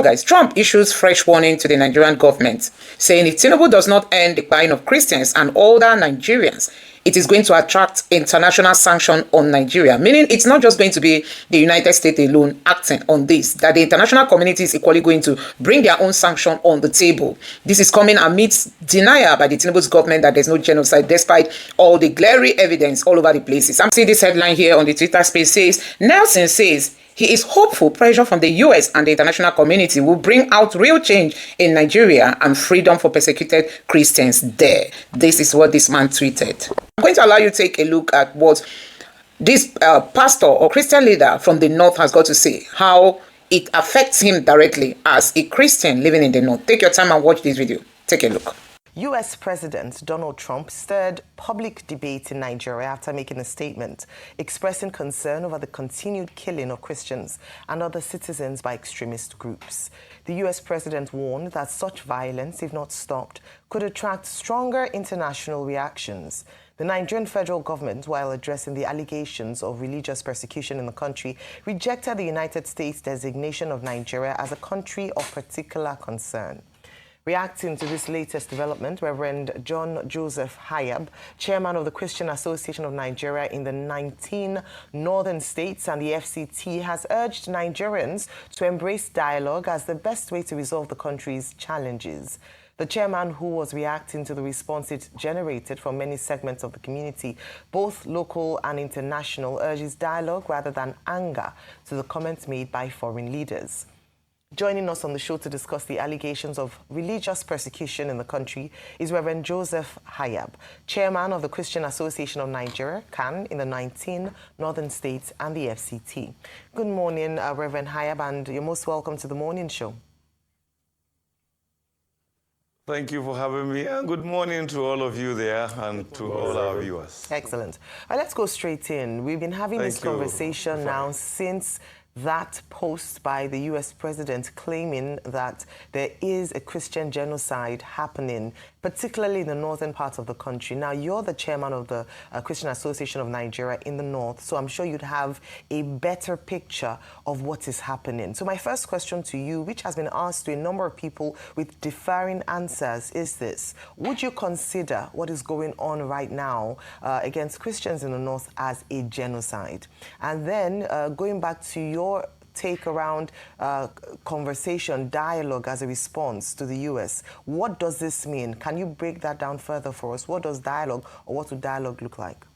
Guys, Trump issues fresh warning to the Nigerian government, saying if Tinubu does not end the buying of Christians and older Nigerians, it is going to attract international sanction on Nigeria, meaning it's not just going to be the United States alone acting on this, that the international community is equally going to bring their own sanction on the table. This is coming amidst denial by the Tinubu's government that there's no genocide, despite all the glaring evidence all over the places. I'm seeing this headline here on the Twitter space says, Nelson says, he is hopeful pressure from the US and the international community will bring out real change in Nigeria and freedom for persecuted Christians there. This is what this man tweeted. I'm going to allow you to take a look at what this pastor or Christian leader from the North has got to say, how it affects him directly as a Christian living in the North. Take your time and watch this video. Take a look. U.S. President Donald Trump stirred public debate in Nigeria after making a statement expressing concern over the continued killing of Christians and other citizens by extremist groups. The U.S. president warned that such violence, if not stopped, could attract stronger international reactions. The Nigerian federal government, while addressing the allegations of religious persecution in the country, rejected the United States designation of Nigeria as a country of particular concern. Reacting to this latest development, Reverend John Joseph Hayab, chairman of the Christian Association of Nigeria in the 19 northern states and the FCT, has urged Nigerians to embrace dialogue as the best way to resolve the country's challenges. The chairman, who was reacting to the response it generated from many segments of the community, both local and international, urges dialogue rather than anger to the comments made by foreign leaders. Joining us on the show to discuss the allegations of religious persecution in the country is Reverend Joseph Hayab, chairman of the Christian Association of Nigeria, CAN, in the 19 northern states and the FCT. Good morning, Reverend Hayab, and you're most welcome to the morning show. Thank you for having me, and good morning to all of you there and to all our viewers. Excellent. Let's go straight in. We've been having this conversation now since that post by the U.S. president claiming that there is a Christian genocide happening, particularly in the northern part of the country. Now, you're the chairman of the Christian Association of Nigeria in the north, so I'm sure you'd have a better picture of what is happening. So my first question to you, which has been asked to a number of people with differing answers, is this: would you consider what is going on right now against Christians in the north as a genocide? And then going back to your take around conversation, dialogue as a response to the U.S. What does this mean? Can you break that down further for us? What does dialogue, or what would dialogue look like?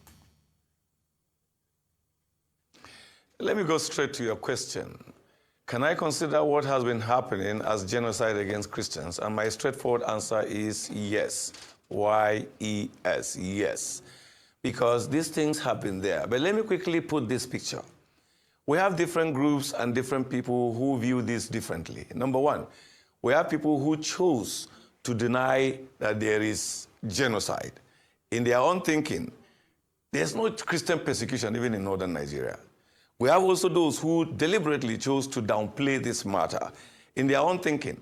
Let me go straight to your question. Can I consider what has been happening as genocide against Christians? And my straightforward answer is yes. Y-E-S, yes. Because these things have been there. But let me quickly put this picture. We have different groups and different people who view this differently. Number one, we have people who chose to deny that there is genocide. In their own thinking, there's no Christian persecution even in northern Nigeria. We have also those who deliberately chose to downplay this matter. In their own thinking,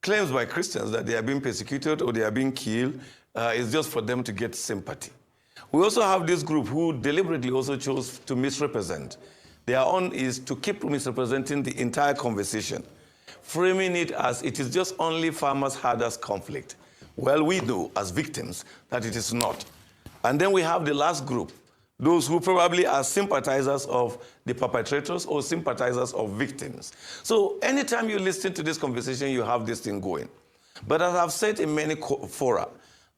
claims by Christians that they are being persecuted or they are being killed is just for them to get sympathy. We also have this group who deliberately also chose to misrepresent. Their own is to keep misrepresenting the entire conversation, framing it as it is just only farmers-herders conflict. Well, we know as victims that it is not. And then we have the last group, those who probably are sympathizers of the perpetrators or sympathizers of victims. So anytime you listen to this conversation, you have this thing going. But as I've said in many fora,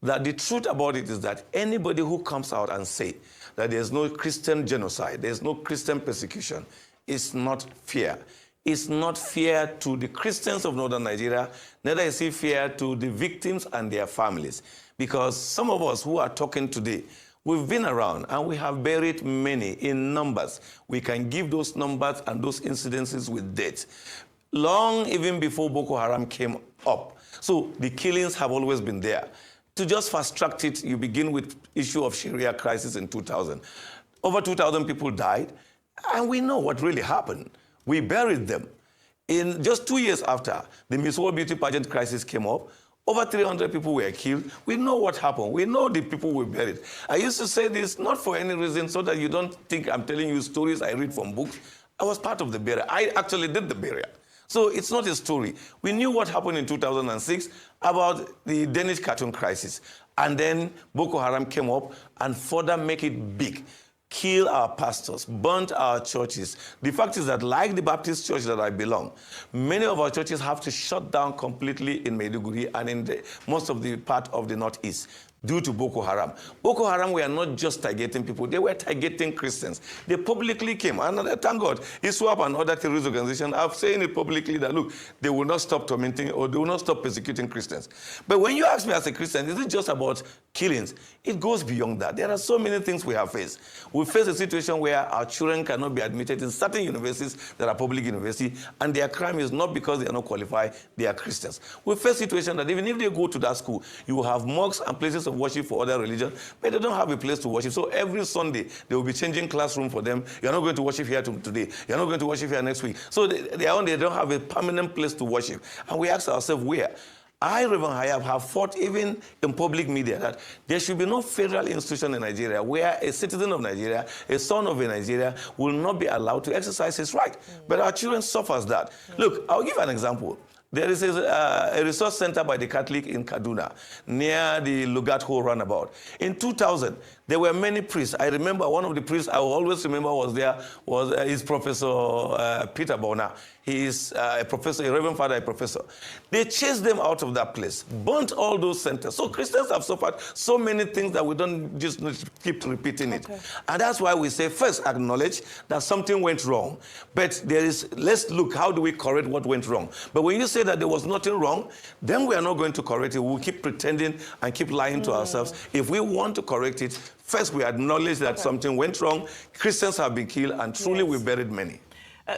that the truth about it is that anybody who comes out and say that there's no Christian genocide, there's no Christian persecution, is not fair. It's not fair to the Christians of northern Nigeria, neither is it fair to the victims and their families. Because some of us who are talking today, we've been around and we have buried many in numbers. We can give those numbers and those incidences with dates. Long even before Boko Haram came up. So the killings have always been there. To just fast-track it, you begin with issue of Sharia crisis in 2000. Over 2,000 people died, and we know what really happened. We buried them. In just 2 years after, the Miss World Beauty Pageant crisis came up, over 300 people were killed. We know what happened. We know the people we buried. I used to say this not for any reason, so that you don't think I'm telling you stories I read from books. I was part of the burial. I actually did the burial. So it's not a story. We knew what happened in 2006 about the Danish cartoon crisis. And then Boko Haram came up and further make it big. Kill our pastors, burnt our churches. The fact is that, like the Baptist church that I belong, many of our churches have to shut down completely in Maiduguri and in most of the part of the Northeast due to Boko Haram. Boko Haram were not just targeting people, they were targeting Christians. They publicly came, and thank God, ISWAP and other terrorist organizations are saying it publicly that, look, they will not stop tormenting or they will not stop persecuting Christians. But when you ask me as a Christian, is it just about killings? It goes beyond that. There are so many things we have faced. We face a situation where our children cannot be admitted in certain universities that are public universities, and their crime is not because they are not qualified, they are Christians. We face a situation that even if they go to that school, you will have mosques and places of worship for other religions, but they don't have a place to worship. So every Sunday, they will be changing classroom for them. You're not going to worship here today. You're not going to worship here next week. So they don't have a permanent place to worship. And we ask ourselves, where? I, Reverend Hayab, have fought even in public media that there should be no federal institution in Nigeria where a citizen of Nigeria, a son of a Nigeria, will not be allowed to exercise his right. But our children suffers that. Look, I'll give an example. There is a resource center by the Catholic in Kaduna, near the Lugatho roundabout. In 2000, there were many priests. I remember one of the priests I will always remember is Professor Peter Bona. He is a professor, a Reverend Father, a professor. They chased them out of that place, burnt all those centers. So Christians have suffered so many things that we don't just keep repeating it. And that's why we say, first, acknowledge that something went wrong. But let's look, how do we correct what went wrong? But when you say that there was nothing wrong, then we are not going to correct it. We'll keep pretending and keep lying to ourselves. If we want to correct it, first we acknowledge that something went wrong, Christians have been killed, and truly we buried many.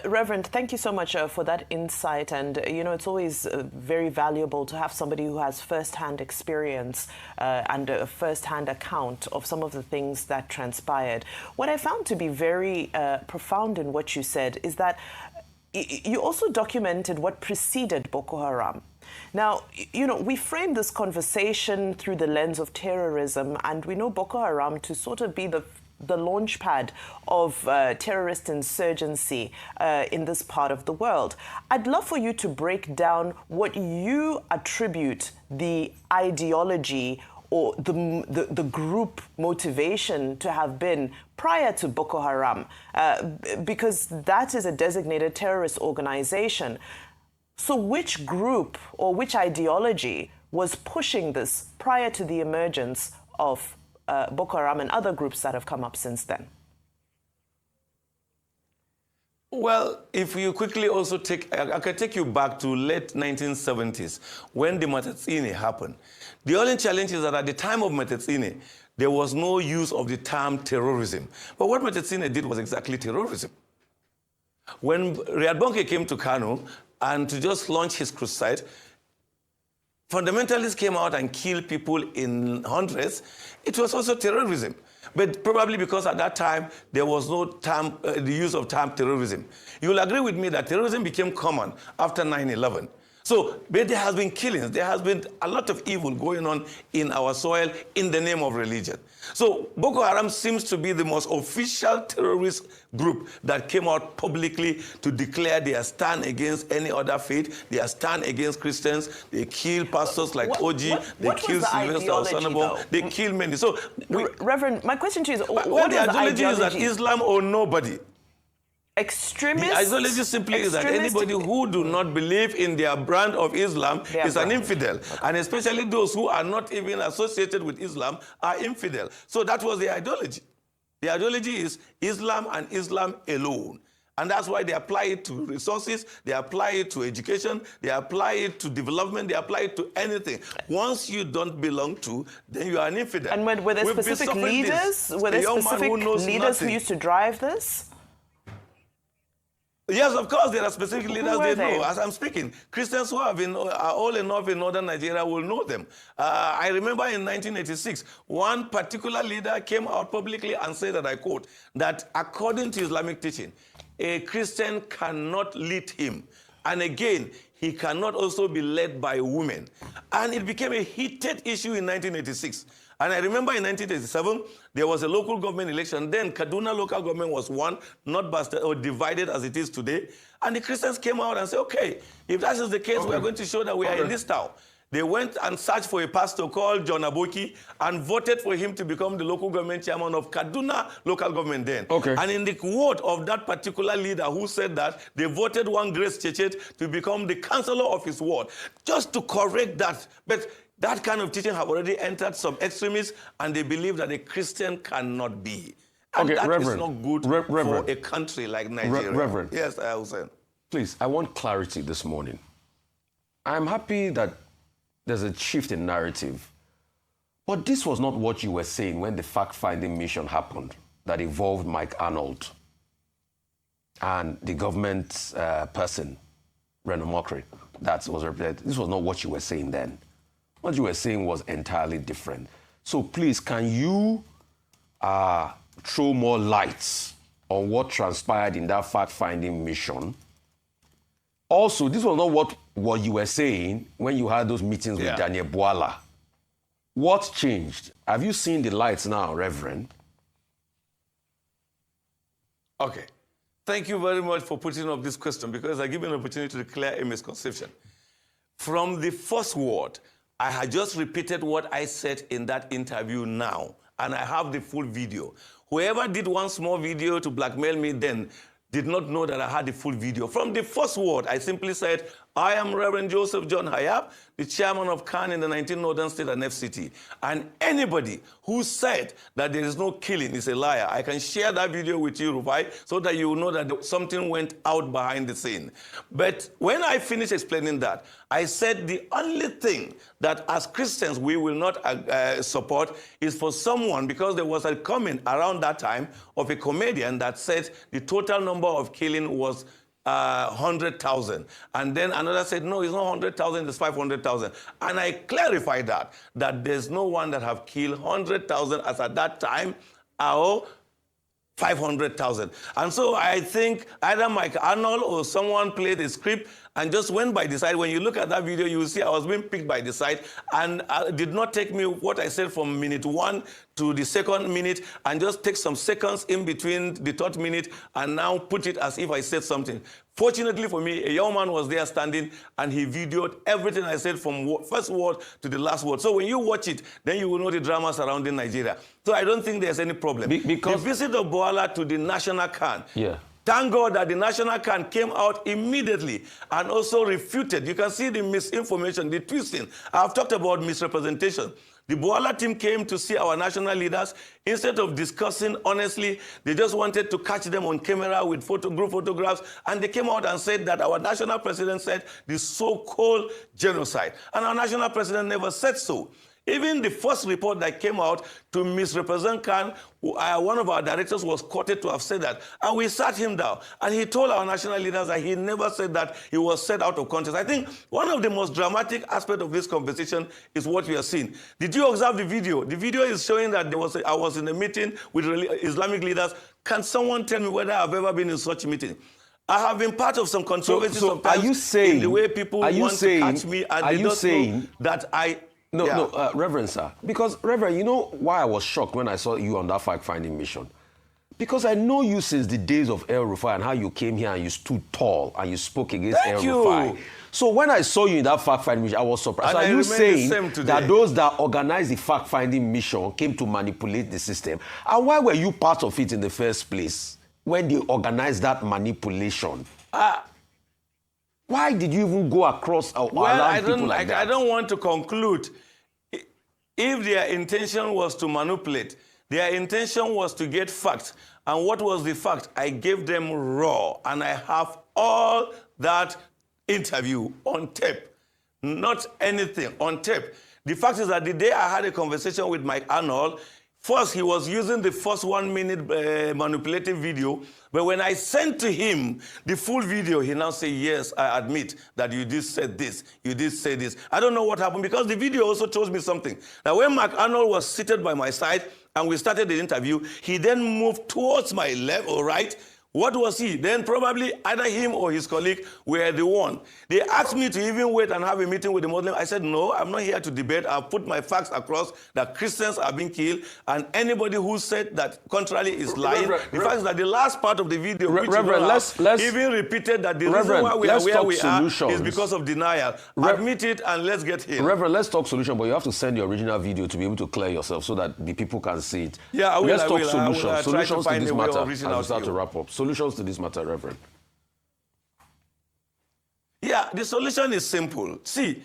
Reverend, thank you so much for that insight. And, it's always very valuable to have somebody who has first-hand experience and a first-hand account of some of the things that transpired. What I found to be very profound in what you said is that you also documented what preceded Boko Haram. Now, we frame this conversation through the lens of terrorism, and we know Boko Haram to sort of be the launch pad of terrorist insurgency in this part of the world. I'd love for you to break down what you attribute the ideology or the group motivation to have been prior to Boko Haram, because that is a designated terrorist organization. So which group or which ideology was pushing this prior to the emergence of Boko Haram and other groups that have come up since then? Well, if you quickly also I can take you back to late 1970s when the Matetsine happened. The only challenge is that at the time of Matetsine, there was no use of the term terrorism. But what Matetsine did was exactly terrorism. When Riyad Bonke came to Kanu and to just launch his crusade, fundamentalists came out and killed people in hundreds. It was also terrorism. But probably because at that time, there was no term, the use of term terrorism. You'll agree with me that terrorism became common after 9/11. So, but there has been killings. There has been a lot of evil going on in our soil in the name of religion. So, Boko Haram seems to be the most official terrorist group that came out publicly to declare their stand against any other faith. They are stand against Christians. They kill pastors like Oji. They kill Sylvester Osanabo. They kill many. So, Reverend, my question to you is, what the ideology is that Islam or nobody. Extremists? The ideology simply is that anybody who do not believe in their brand of Islam is an infidel. Okay. And especially those who are not even associated with Islam are infidel. So that was the ideology. The ideology is Islam and Islam alone. And that's why they apply it to resources, they apply it to education, they apply it to development, they apply it to anything. Once you don't belong to, then you are an infidel. And were there specific leaders? Were there specific leaders who used to drive this? Yes, of course, there are specific leaders they know. As I'm speaking, Christians who are all enough in northern Nigeria will know them. I remember in 1986, one particular leader came out publicly and said that, I quote, that according to Islamic teaching, a Christian cannot lead him. And again, he cannot also be led by women. And it became a heated issue in 1986. And I remember in 1987, there was a local government election. Then Kaduna local government was won, not busted or divided as it is today. And the Christians came out and said, okay, if that is the case, we are going to show that we are in this town. They went and searched for a pastor called John Aboki and voted for him to become the local government chairman of Kaduna local government then. Okay. And in the word of that particular leader who said that, they voted one Grace Chechet to become the counselor of his ward, just to correct that. But that kind of teaching have already entered some extremists, and they believe that a Christian cannot be. And okay, that Reverend, is not good Reverend, for a country like Nigeria. Reverend. Yes, I will say. Please, I want clarity this morning. I'm happy that there's a shift in narrative. But this was not what you were saying when the fact-finding mission happened that involved Mike Arnold and the government person, Reno Mokri, that was represented. This was not what you were saying then. What you were saying was entirely different. So please, can you throw more lights on what transpired in that fact-finding mission? Also, this was not what you were saying when you had those meetings with Daniel Bwala. What changed? Have you seen the lights now, Reverend? Okay. Thank you very much for putting up this question, because I give you an opportunity to clear a misconception. From the first word, I had just repeated what I said in that interview now, and I have the full video. Whoever did one small video to blackmail me then did not know that I had the full video. From the first word, I simply said, I am Reverend Joseph John Hayab, the chairman of KAN in the 19 Northern State and FCT. And anybody who said that there is no killing is a liar. I can share that video with you, Rufai, so that you will know that something went out behind the scene. But when I finished explaining that, I said the only thing that as Christians we will not support is for someone, because there was a comment around that time of a comedian that said the total number of killing was 100,000. And then another said, no, it's not 100,000, it's 500,000. And I clarified that there's no one that have killed 100,000 as at that time, or 500,000. And so I think either Mike Arnold or someone played a script and just went by the side. When you look at that video, you will see I was being picked by the side, and it did not take me what I said from minute 1 to the second minute and just take some seconds in between the third minute and now put it as if I said something. Fortunately for me, a young man was there standing, and he videoed everything I said from first word to the last word. So when you watch it, then you will know the drama surrounding Nigeria. So I don't think there's any problem. Because the visit of Bwala to the national KAN, thank God that the national KAN came out immediately and also refuted. You can see the misinformation, the twisting. I've talked about misrepresentation. The Bwala team came to see our national leaders. Instead of discussing honestly, they just wanted to catch them on camera with group photographs. And they came out and said that our national president said the so-called genocide. And our national president never said so. Even the first report that came out to misrepresent KAN, one of our directors was quoted to have said that. And we sat him down. And he told our national leaders that he never said that. He was said out of context. I think one of the most dramatic aspects of this conversation is what we are seeing. Did you observe the video? The video is showing that I was in a meeting with Islamic leaders. Can someone tell me whether I've ever been in such a meeting? I have been part of some controversies sometimes are you saying, in the way people want to catch me, and they don't know that I... No, Reverend, sir. Because, Reverend, you know why I was shocked when I saw you on that fact-finding mission? Because I know you since the days of El Rufai and how you came here and you stood tall and you spoke against El Rufai. So when I saw you in that fact-finding mission, I was surprised. So are you saying that those that organized the fact-finding mission came to manipulate the system? And why were you part of it in the first place when they organized that manipulation? Why did you even go across people like that? I don't want to conclude. If their intention was to manipulate, their intention was to get facts. And what was the fact? I gave them raw. And I have all that interview on tape. Not anything, on tape. The fact is that the day I had a conversation with Mike Arnold, first, he was using the first 1 minute manipulative video. But when I sent to him the full video, he now said, yes, I admit that you did say this, you did say this. I don't know what happened, because the video also tells me something. That when Mark Arnold was seated by my side and we started the interview, he then moved towards my left or right, What was he? Then probably either him or his colleague were the one. They asked me to even wait and have a meeting with the Muslim. I said, no, I'm not here to debate. I've put my facts across that Christians are being killed, and anybody who said that contrary is lying. The fact is that the last part of the video, which Reverend, let's even repeated that the Reverend, reason why we are where we are solutions. is because of denial. Admit it and let's get here. Reverend, let's talk solution, but you have to send your original video to be able to clear yourself so that the people can see it. Yeah, I will. Let's talk I will solutions. try to Solutions to find this a way matter of reaching as we out start to to you. wrap up. Solutions to this matter, Reverend. Yeah, the solution is simple. See,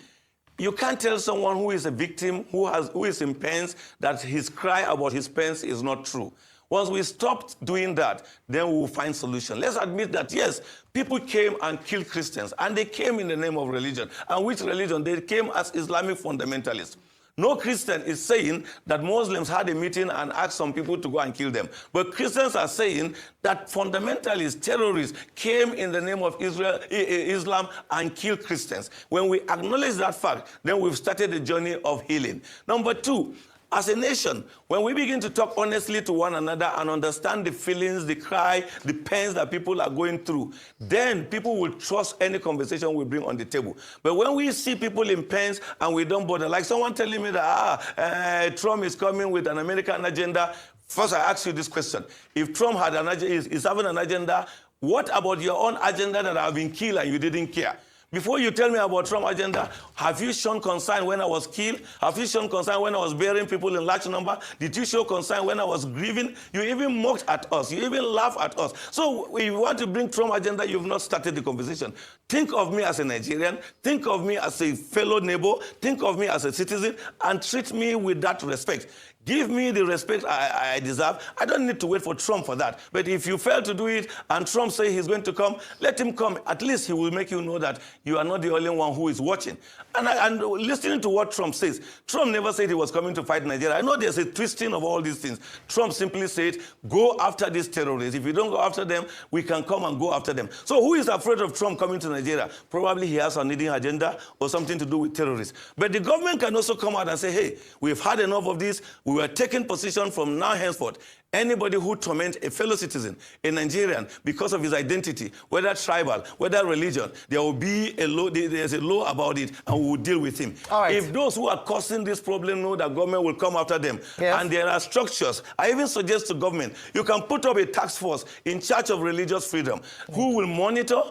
you can't tell someone who is a victim, who is in pains, that his cry about his pains is not true. Once we stop doing that, then we will find solution. Let's admit that, yes, people came and killed Christians, and they came in the name of religion. And which religion? They came as Islamic fundamentalists. No Christian is saying that Muslims had a meeting and asked some people to go and kill them. But Christians are saying that fundamentalists, terrorists, came in the name of Islam and killed Christians. When we acknowledge that fact, then we've started the journey of healing. Number two, as a nation, when we begin to talk honestly to one another and understand the feelings, the cry, the pains that people are going through, then people will trust any conversation we bring on the table. But when we see people in pains and we don't bother, like someone telling me that Trump is coming with an American agenda, first I ask you this question. If Trump had is having an agenda, what about your own agenda that have been killed and you didn't care? Before you tell me about Trump agenda, have you shown concern when I was killed? Have you shown concern when I was burying people in large number? Did you show concern when I was grieving? You even mocked at us. You even laughed at us. So if you want to bring Trump agenda, you've not started the conversation. Think of me as a Nigerian. Think of me as a fellow neighbor. Think of me as a citizen and treat me with that respect. Give me the respect I deserve. I don't need to wait for Trump for that. But if you fail to do it and Trump says he's going to come, let him come. At least he will make you know that you are not the only one who is watching. And listening to what Trump says, Trump never said he was coming to fight Nigeria. I know there's a twisting of all these things. Trump simply said, go after these terrorists. If you don't go after them, we can come and go after them. So who is afraid of Trump coming to Nigeria? Probably he has an hidden agenda or something to do with terrorists. But the government can also come out and say, hey, we've had enough of this. We are taking position from now henceforth. Anybody who torments a fellow citizen, a Nigerian, because of his identity, whether tribal, whether religion, there will be a law, there's a law about it, and we will deal with him. All right. If those who are causing this problem know that government will come after them, yes, and there are structures, I even suggest to government, you can put up a task force in charge of religious freedom, who will monitor,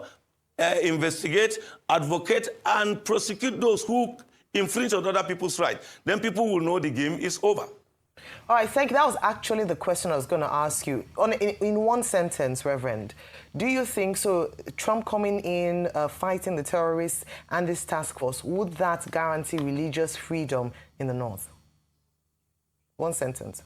investigate, advocate, and prosecute those who infringe on other people's rights. Then people will know the game is over. All right, thank you. That was actually the question I was going to ask you. In one sentence, Reverend, do you think, so Trump coming in, fighting the terrorists and this task force, would that guarantee religious freedom in the North? One sentence.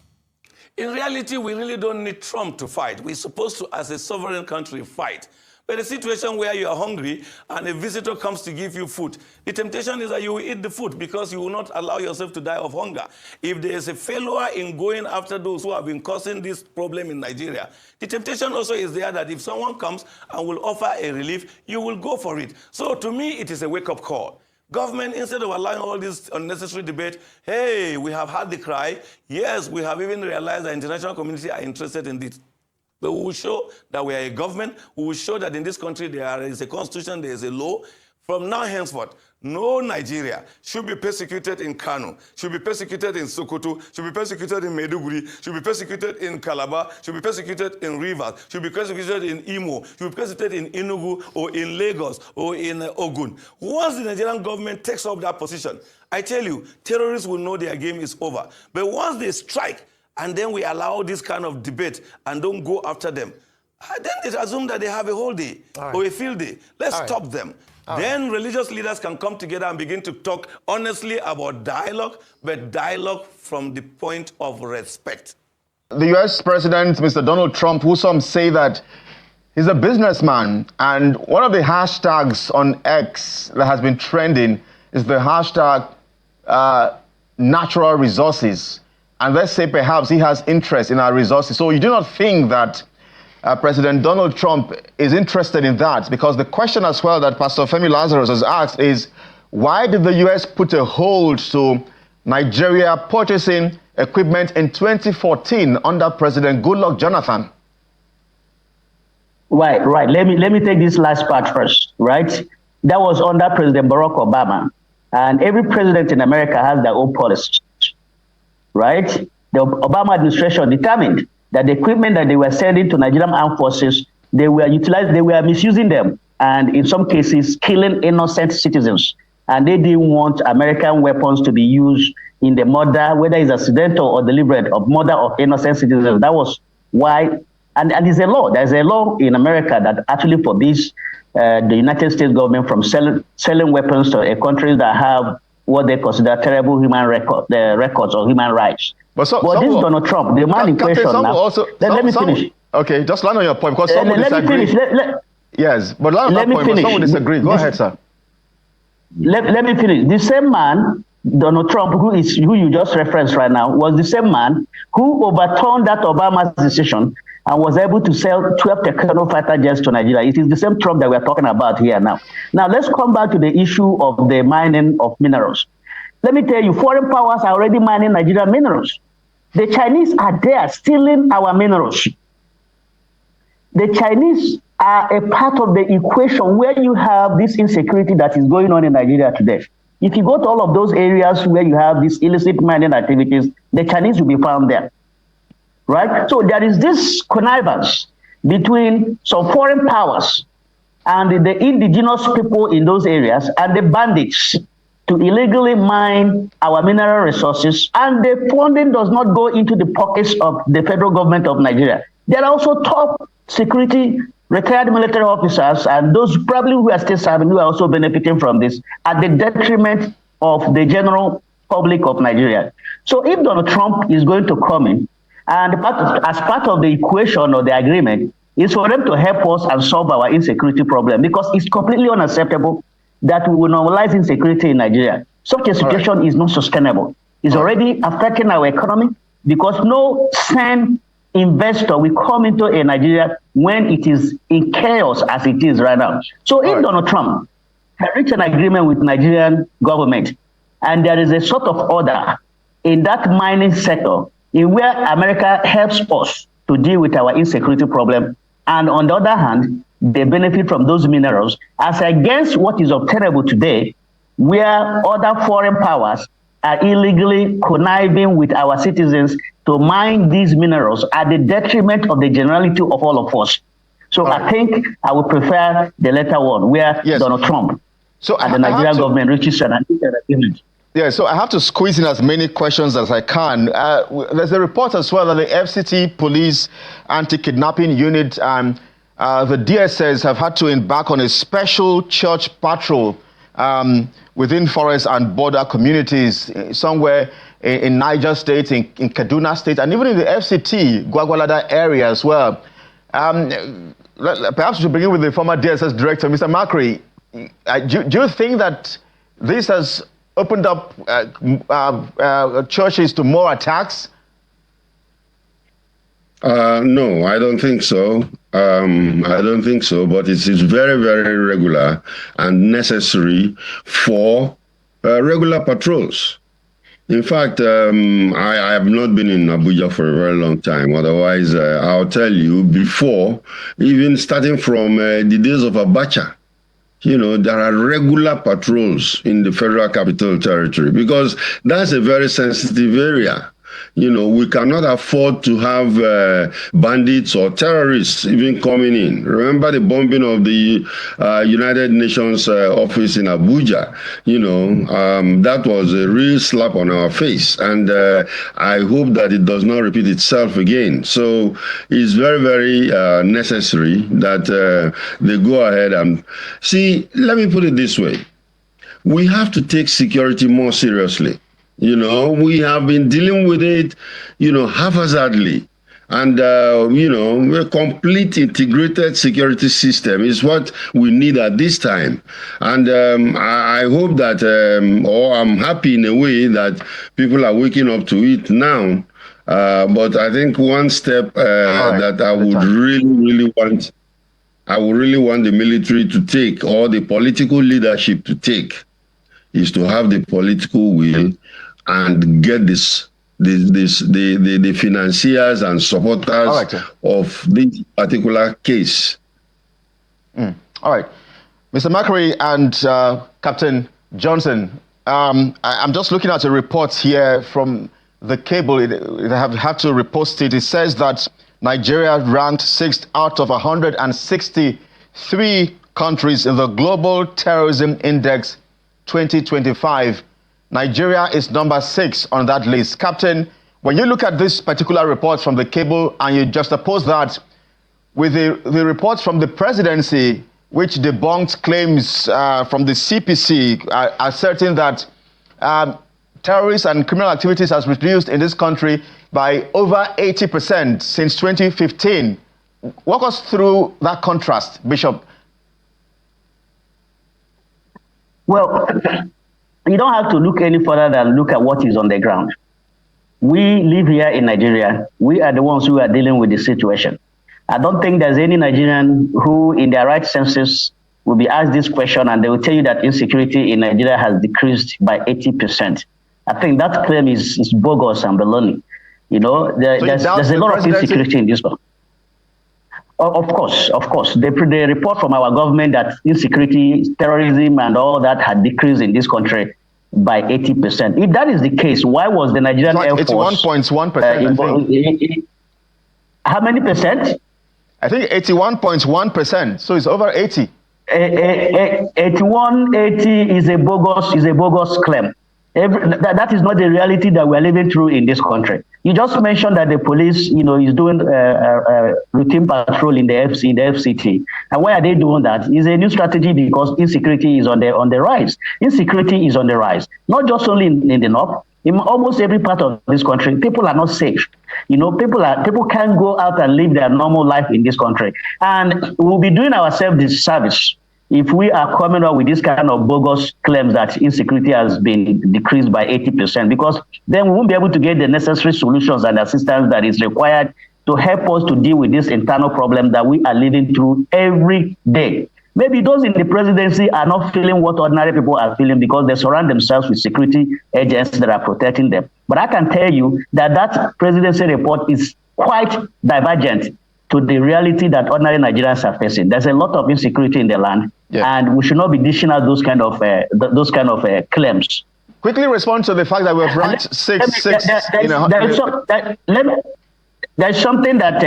In reality, we really don't need Trump to fight. We're supposed to, as a sovereign country, fight. But a situation where you are hungry and a visitor comes to give you food, the temptation is that you will eat the food because you will not allow yourself to die of hunger. If there is a failure in going after those who have been causing this problem in Nigeria, the temptation also is there that if someone comes and will offer a relief, you will go for it. So to me, it is a wake-up call. Government, instead of allowing all this unnecessary debate, hey, we have had the cry. Yes, we have even realized the international community are interested in this. But we will show that we are a government. We will show that in this country there is a constitution, there is a law. From now henceforth, no Nigeria should be persecuted in Kanu, should be persecuted in Sokoto, should be persecuted in Maiduguri, should be persecuted in Calabar, should be persecuted in Rivers, should be persecuted in Imo, should be persecuted in Enugu or in Lagos or in Ogun. Once the Nigerian government takes up that position, I tell you, terrorists will know their game is over. But once they strike, and then we allow this kind of debate and don't go after them, then they assume that they have a whole day or a field day. Let's stop them. Then religious leaders can come together and begin to talk honestly about dialogue, but dialogue from the point of respect. The U.S. President, Mr. Donald Trump, who some say that he's a businessman, and one of the hashtags on X that has been trending is the hashtag natural resources. And let's say perhaps he has interest in our resources. So you do not think that President Donald Trump is interested in that? Because the question as well that Pastor Femi Lazarus has asked is, why did the U.S. put a hold to Nigeria purchasing equipment in 2014 under President Goodluck Jonathan? Right. Let me take this last part first, right? That was under President Barack Obama. And every president in America has their own policies, right? The Obama administration determined that the equipment that they were sending to Nigerian armed forces, they were misusing them, and in some cases, killing innocent citizens. And they didn't want American weapons to be used in the murder, whether it's accidental or deliberate, of murder of innocent citizens. That was why, and there's a law. There's a law in America that actually forbids the United States government from selling weapons to countries that have what they consider terrible human records or human rights. But this Donald Trump, the man in question now. Let me finish. Okay, just land on your point, because some will disagree. Yes, but land on that point, but some will disagree. Go ahead, sir. Let me finish. The same man, Donald Trump, who you just referenced right now, was the same man who overturned that Obama's decision and was able to sell 12 Kanu fighter jets to Nigeria. It is the same Trump that we're talking about here now. Now, let's come back to the issue of the mining of minerals. Let me tell you, foreign powers are already mining Nigerian minerals. The Chinese are there stealing our minerals. The Chinese are a part of the equation where you have this insecurity that is going on in Nigeria today. If you go to all of those areas where you have these illicit mining activities, the Chinese will be found there. Right? So there is this connivance between some foreign powers and the indigenous people in those areas and the bandits to illegally mine our mineral resources, and the funding does not go into the pockets of the federal government of Nigeria. There are also top security retired military officers and those probably who are still serving who are also benefiting from this at the detriment of the general public of Nigeria. So if Donald Trump is going to come in, and as part of the equation or the agreement, is for them to help us and solve our insecurity problem, because it's completely unacceptable that we will normalize insecurity in Nigeria. Such a situation is not sustainable. It's already affecting our economy, because no sane investor will come into a Nigeria when it is in chaos as it is right now. So if Donald Trump can reach an agreement with Nigerian government, and there is a sort of order in that mining sector in where America helps us to deal with our insecurity problem, and on the other hand, they benefit from those minerals, as against what is obtainable today, where other foreign powers are illegally conniving with our citizens to mine these minerals at the detriment of the generality of all of us. So I think I would prefer the latter one, where Donald Trump and the Nigerian government reaches an agreement. Yeah, so I have to squeeze in as many questions as I can. There's a report as well that the FCT Police Anti-Kidnapping Unit and the DSS have had to embark on a special church patrol within forest and border communities, somewhere in Niger State, in Kaduna State, and even in the FCT, Gwagwalada area as well. Perhaps we should begin with the former DSS director, Mr. Makri. Do you think that this has opened up churches to more attacks? No, I don't think so. I don't think so, but it is very, very regular and necessary for regular patrols. In fact, I have not been in Abuja for a very long time. Otherwise, I'll tell you, before, even starting from the days of Abacha, you know, there are regular patrols in the Federal Capital Territory, because that's a very sensitive area. You know, we cannot afford to have bandits or terrorists even coming in. Remember the bombing of the United Nations office in Abuja? You know, that was a real slap on our face. And I hope that it does not repeat itself again. So it's very, very necessary that they go ahead and... See, let me put it this way. We have to take security more seriously. You know, we have been dealing with it, you know, haphazardly. And, you know, a complete integrated security system is what we need at this time. And I hope that, or I'm happy in a way that people are waking up to it now. But I think one step that I would really want the military to take, or the political leadership to take, is to have the political will and get the financiers and supporters of this particular case All right. Mr. Macri and Captain Johnson, I'm just looking at a report here from the cable. I have had to repost it. It says that Nigeria ranked 6th out of 163 countries in the Global Terrorism Index 2025. Nigeria is number 6 on that list. Captain, when you look at this particular report from the cable and you juxtapose that with the reports from the presidency, which debunked claims from the CPC asserting that terrorist and criminal activities has reduced in this country by over 80% since 2015. Walk us through that contrast, Bishop. Well, you don't have to look any further than look at what is on the ground. We live here in Nigeria. We are the ones who are dealing with the situation. I don't think there's any Nigerian who, in their right senses, will be asked this question and they will tell you that insecurity in Nigeria has decreased by 80%. I think that claim is bogus and baloney. You know, there's a lot of insecurity in this one. Of course. The report from our government that insecurity, terrorism, and all that had decreased in this country by 80%. If that is the case, why was the Nigerian Air Force... 81.1%, how many percent? I think 81.1%, so it's over 80. 8180 is a bogus claim. That is not the reality that we're living through in this country. You just mentioned that the police, is doing routine patrol in the FCT. And why are they doing that? It's a new strategy because insecurity is on the rise. Insecurity is on the rise, not just only in the north. In almost every part of this country, people are not safe. People can't go out and live their normal life in this country. And we'll be doing ourselves this service if we are coming up with this kind of bogus claims that insecurity has been decreased by 80%, because then we won't be able to get the necessary solutions and assistance that is required to help us to deal with this internal problem that we are living through every day. Maybe those in the presidency are not feeling what ordinary people are feeling because they surround themselves with security agents that are protecting them. But I can tell you that presidency report is quite divergent to the reality that ordinary Nigerians are facing. There's a lot of insecurity in the land, and we should not be dishing out those kind of claims. Quickly respond to the fact that we've ranked six. There's something that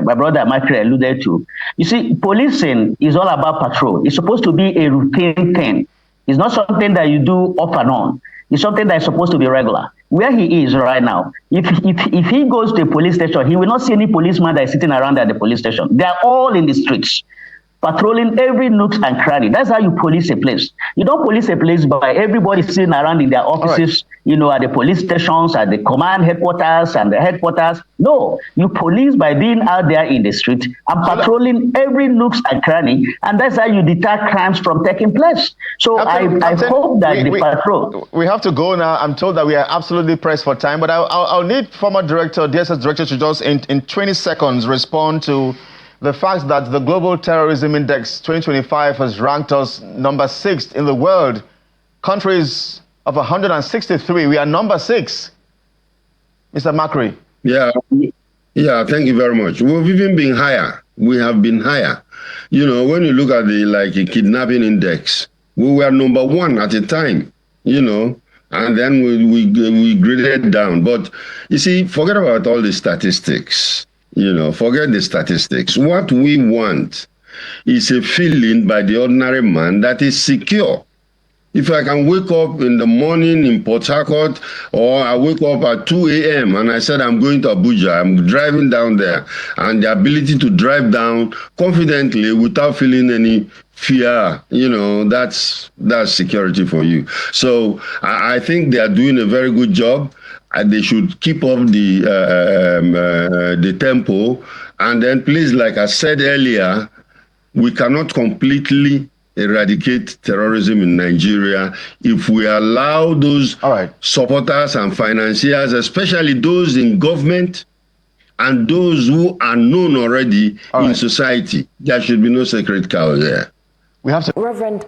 my brother Macri alluded to. You see, policing is all about patrol. It's supposed to be a routine thing. It's not something that you do off and on. It's something that is supposed to be regular. Where he is right now, if he goes to a police station, he will not see any policeman that is sitting around at the police station. They are all in the streets, patrolling every nook and cranny. That's how you police a place. You don't police a place by everybody sitting around in their offices, at the police stations, at the command headquarters and the headquarters. No, you police by being out there in the street and patrolling every nook and cranny, and that's how you deter crimes from taking place. So I hope that the patrol... We have to go now. I'm told that we are absolutely pressed for time, but I'll need former director, DSS director, to just in 20 seconds respond to the fact that the Global Terrorism Index 2025 has ranked us number 6th in the world. Countries of 163, we are number 6. Mr. Macri. Yeah, thank you very much. We've even been higher. We have been higher. When you look at the kidnapping index, we were number 1 at the time, and then we graded down. But you see, forget about all the statistics. Forget the statistics. What we want is a feeling by the ordinary man that is secure. If I can wake up in the morning in Port Harcourt, or I wake up at 2 a.m. and I said I'm going to Abuja, I'm driving down there, and the ability to drive down confidently without feeling any fear, that's security for you. So I think they are doing a very good job. And they should keep up the tempo. And then please, like I said earlier, we cannot completely eradicate terrorism in Nigeria if we allow those supporters and financiers, especially those in government and those who are known already in society. There should be no sacred cow there. We have to. Reverend,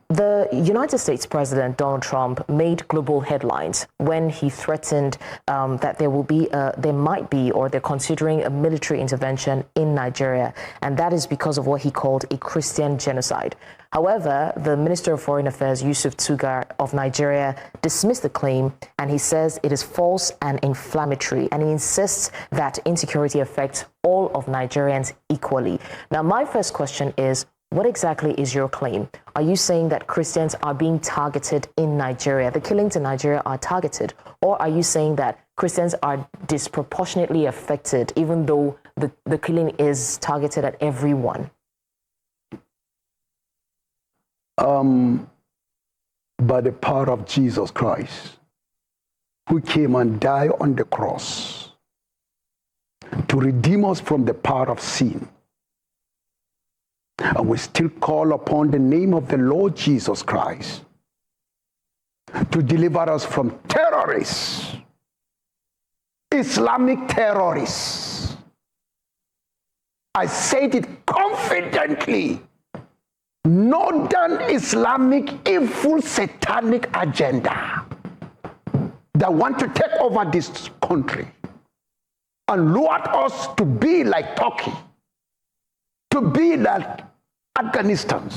the United States President Donald Trump made global headlines when he threatened that there might be, or they're considering a military intervention in Nigeria, and that is because of what he called a Christian genocide. However, the Minister of Foreign Affairs, Yusuf Tugar of Nigeria, dismissed the claim, and he says it is false and inflammatory, and he insists that insecurity affects all of Nigerians equally. Now, my first question is, what exactly is your claim? Are you saying that Christians are being targeted in Nigeria? The killings in Nigeria are targeted? Or are you saying that Christians are disproportionately affected, even though the killing is targeted at everyone? By the power of Jesus Christ, who came and died on the cross to redeem us from the power of sin. And we still call upon the name of the Lord Jesus Christ to deliver us from terrorists, Islamic terrorists. I said it confidently. Northern Islamic evil satanic agenda that want to take over this country and lure us to be like Turkey, to be like Afghanistan,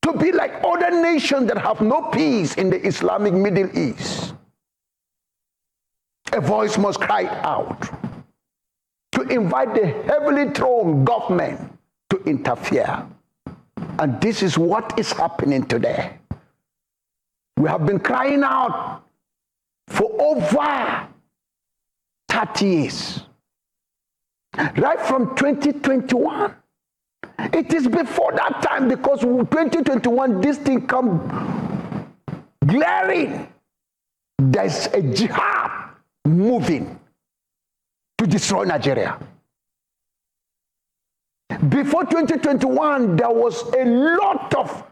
to be like other nations that have no peace in the Islamic Middle East. A voice must cry out to invite the heavily throned government to interfere. And this is what is happening today. We have been crying out for over 30 years. Right from 2021. It is before that time, because 2021, this thing come glaring. There's a jihad moving to destroy Nigeria. Before 2021, there was a lot of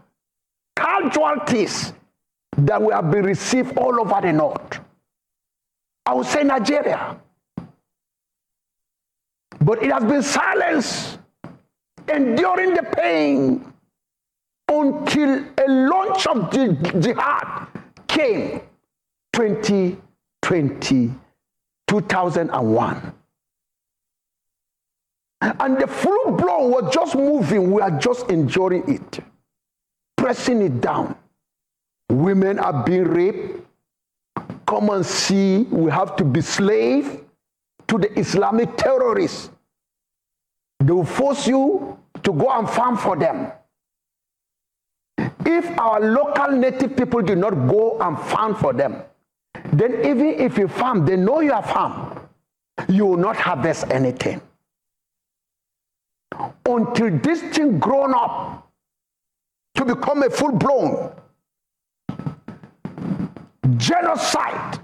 casualties that will have been received all over the north. I would say Nigeria. But it has been silenced, enduring the pain until a launch of the jihad came 2001. And the full blow was just moving. We are just enjoying it, pressing it down. Women are being raped. Come and see, we have to be slaves to the Islamic terrorists. They will force you to go and farm for them. If our local native people do not go and farm for them, then even if you farm, they know you have farmed, you will not harvest anything. Until this thing grown up to become a full-blown genocide.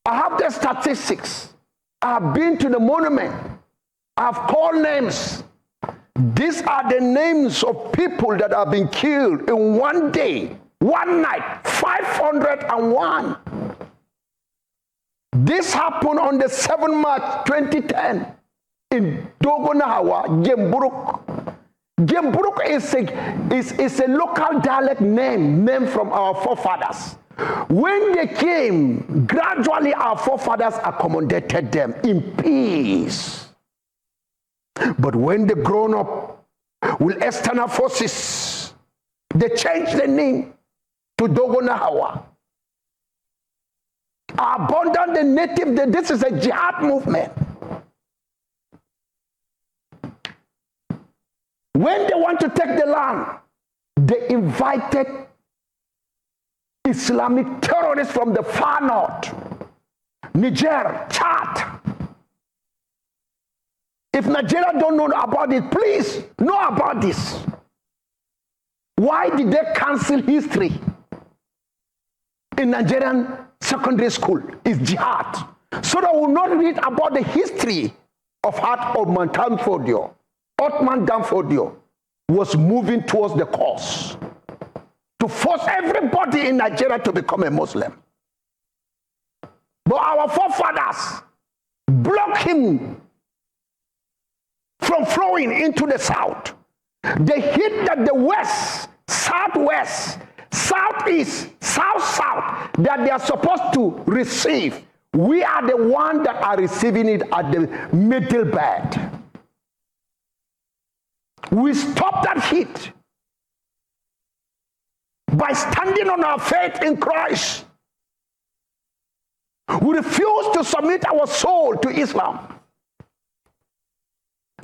I have the statistics. I have been to the monument. I have called names. These are the names of people that have been killed in one day, one night, 501. This happened on the 7th March 2010 in Dogonahawa, Gemburuk. Gemburuk is a local dialect name from our forefathers. When they came, gradually our forefathers accommodated them in peace. But when they grown up with external forces, they changed the name to Dogonahawa. Abandon the native, this is a jihad movement. When they want to take the land, they invited Islamic terrorists from the far north, Niger, Chad. If Nigeria don't know about it, please know about this. Why did they cancel history in Nigerian secondary school? It's jihad. So that we will not read about the history of how Ottoman Danfodio was moving towards the cause to force everybody in Nigeria to become a Muslim. But our forefathers blocked him from flowing into the south. The heat that the west, southwest, southeast, south that they are supposed to receive, we are the ones that are receiving it at the middle belt. We stop that heat by standing on our faith in Christ. We refuse to submit our soul to Islam.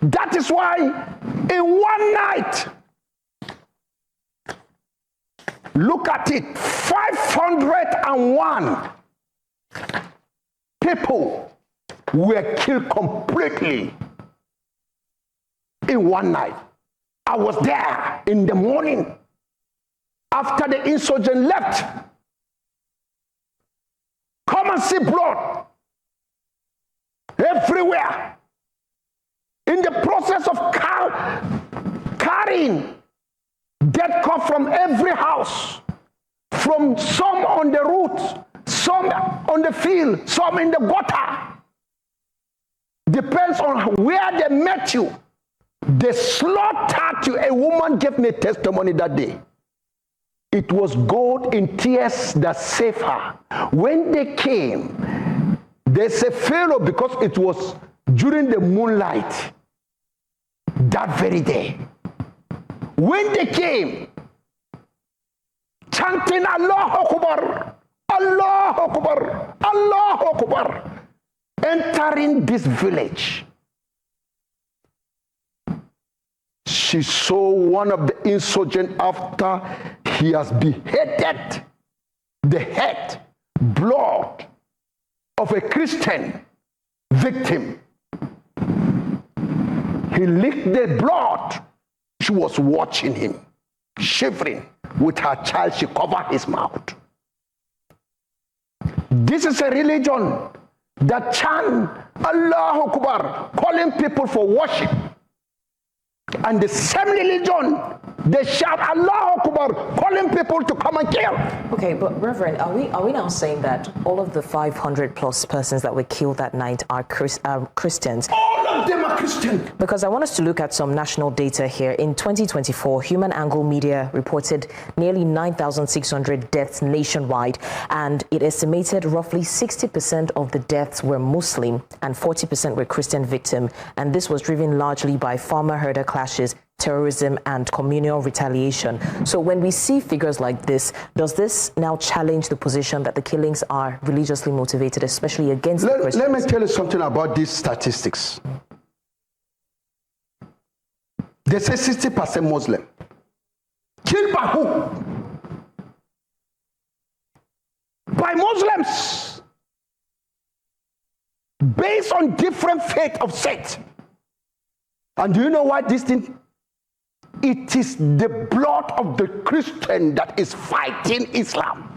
That is why in one night, look at it, 501 people were killed completely in one night. I was there in the morning after the insurgent left. Come and see blood everywhere. In the process of carrying dead corpse from every house, from some on the road, some on the field, some in the gutter. Depends on where they met you. They slaughtered you. A woman gave me testimony that day. It was God in tears that saved her. When they came, they said Pharaoh, because it was during the moonlight that very day. When they came, chanting Allah Akbar, Allah Akbar, Allah Akbar, entering this village, she saw one of the insurgents after he has beheaded the head, blood of a Christian victim. He licked the blood. She was watching him, shivering. With her child, she covered his mouth. This is a religion that chant Allah Akbar, calling people for worship. And the same religion, they shout Allah Akbar, calling people to come and kill. Okay, but Reverend, are we now saying that all of the 500 plus persons that were killed that night are Christians? All of them are Christian. Because I want us to look at some national data here. In 2024, Human Angle Media reported nearly 9,600 deaths nationwide, and it estimated roughly 60% of the deaths were Muslim and 40% were Christian victims. And this was driven largely by farmer-herder clashes, terrorism, and communal retaliation. So when we see figures like this, does this now challenge the position that the killings are religiously motivated, especially against the Christians? Let me tell you something about these statistics. They say 60% Muslim. Killed by who? By Muslims. Based on different faith of sect. And do you know why this thing? It is the blood of the Christian that is fighting Islam.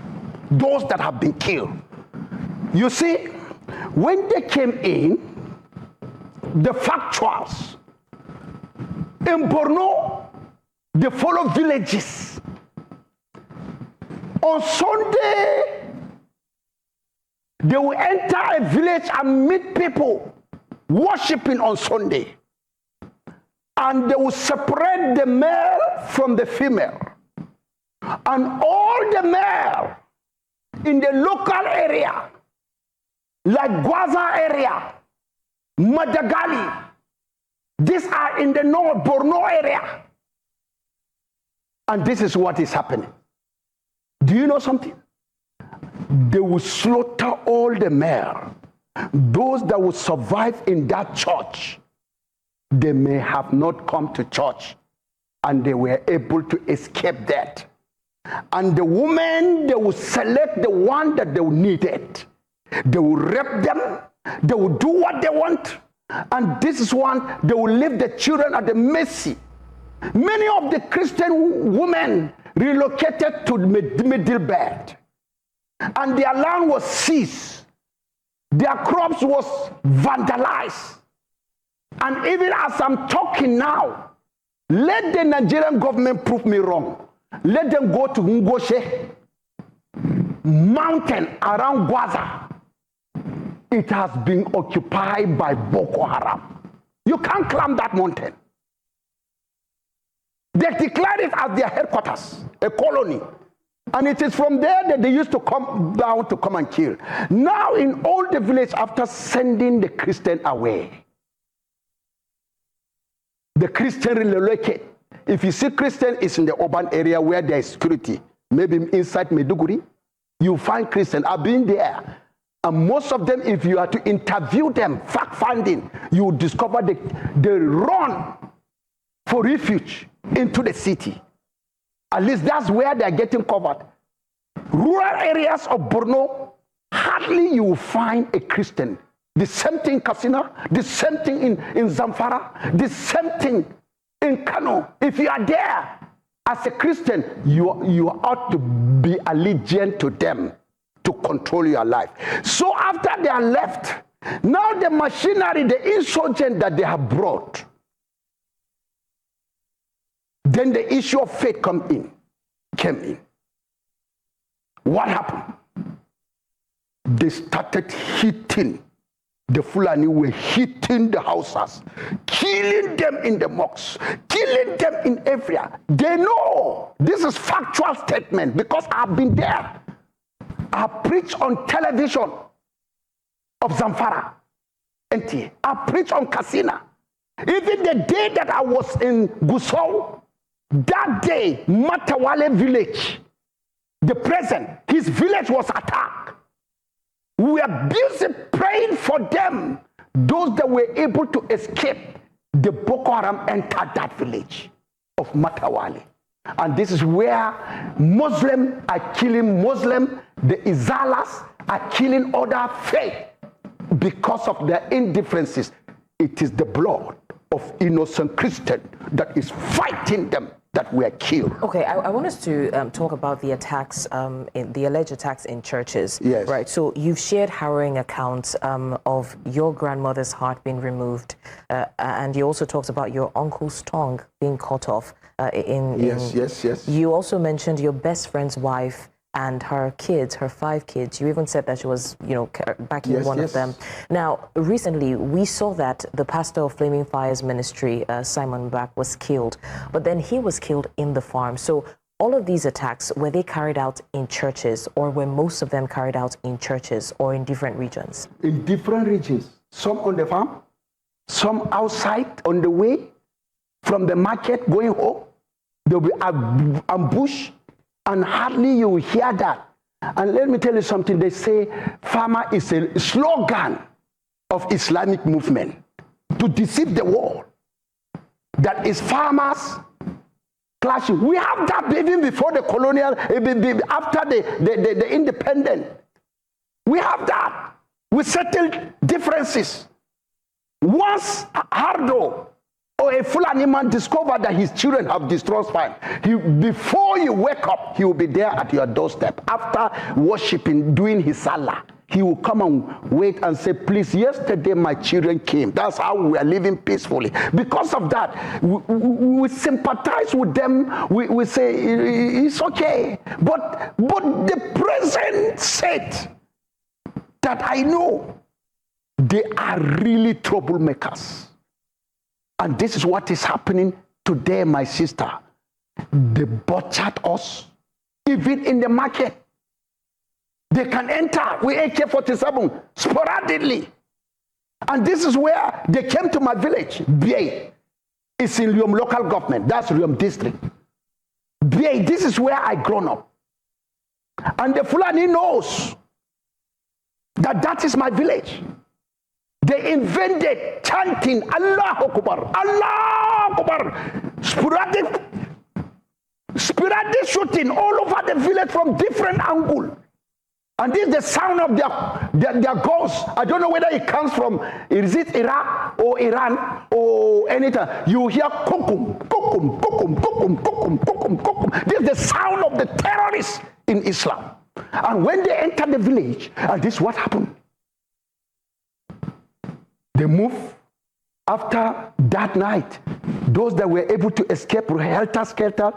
Those that have been killed. You see, when they came in, the factuals, in Borno, they follow villages. On Sunday, they will enter a village and meet people worshiping on Sunday. And they will separate the male from the female. And all the male in the local area, like Gwaza area, Madagali, these are in the North Borno area. And this is what is happening. Do you know something? They will slaughter all the male. Those that will survive in that church, they may have not come to church and they were able to escape death. And the women, they will select the one that they needed. They will rape them. They will do what they want. And this is one, they will leave the children at the mercy. Many of the Christian women relocated to the middle belt. And their land was seized. Their crops was vandalized. And even as I'm talking now, let the Nigerian government prove me wrong. Let them go to Ngoshe mountain around Gwaza. It has been occupied by Boko Haram. You can't climb that mountain. They declared it as their headquarters, a colony. And it is from there that they used to come down to come and kill. Now in all the village, after sending the Christian away, the Christian relocate. If you see Christian is in the urban area where there is security, maybe inside Maiduguri, you find Christian. I've been there. And most of them, if you are to interview them, fact-finding, you discover they run for refuge into the city. At least that's where they're getting covered. Rural areas of Borno, hardly you will find a Christian. The same thing in Katsina, the same thing in Zamfara, the same thing in Kanu. If you are there as a Christian, you ought to be allegiant to them to control your life. So after they are left, now the machinery, the insurgent that they have brought, then the issue of faith came in. What happened? They started hitting. The Fulani were hitting the houses, killing them in the mosques, killing them in area. They know this is factual statement because I've been there. I preached on television of Zamfara, NTA. I preached on Katsina. Even the day that I was in Gusau, that day, Matawale village, the present, his village was attacked. We are busy praying for them. Those that were able to escape, the Boko Haram entered that village of Matawale. And this is where Muslims are killing Muslims, the Izalas are killing other faith because of their indifferences. It is the blood of innocent Christians that is fighting them that were killed. Okay, I want us to talk about the attacks, the alleged attacks in churches. Yes. Right, so you've shared harrowing accounts of your grandmother's heart being removed, and you also talked about your uncle's tongue being cut off. Yes. You also mentioned your best friend's wife and her kids, her 5 kids. You even said that she was, backing one of them. Now, recently, we saw that the pastor of Flaming Fire's ministry, Simon Back, was killed. But then he was killed in the farm. So all of these attacks, were they carried out in churches, or were most of them carried out in churches or in different regions? In different regions. Some on the farm, some outside on the way from the market going home. There will be ambush. And hardly you will hear that. And let me tell you something. They say farmer is a slogan of Islamic movement to deceive the world. That is farmers clashing. We have that even before the colonial, after the independence. We have that. We settled differences. Once Hardo or a Fulani man discovered that his children have destroyed farm, before you wake up, he will be there at your doorstep. After worshiping, doing his salah, he will come and wait and say, please, yesterday my children came. That's how we are living peacefully. Because of that, we sympathize with them. We say, it's okay. But the present set that I know, they are really troublemakers. And this is what is happening today, my sister. They butchered us, even in the market. They can enter with AK-47 sporadically. And this is where they came to my village, Biay. It's in Riom local government. That's Riom district. Biay, this is where I grown up. And the Fulani knows that that is my village. They invented chanting Allah Akbar, Allah Akbar, sporadic shooting all over the village from different angles. And this is the sound of their guns. I don't know whether it comes from, is it Iraq or Iran or anything. You hear kukum, kukum, kukum, kukum, kukum, kukum, kukum. This is the sound of the terrorists in Islam. And when they enter the village, and this is what happened. They move after that night. Those that were able to escape helter-skelter,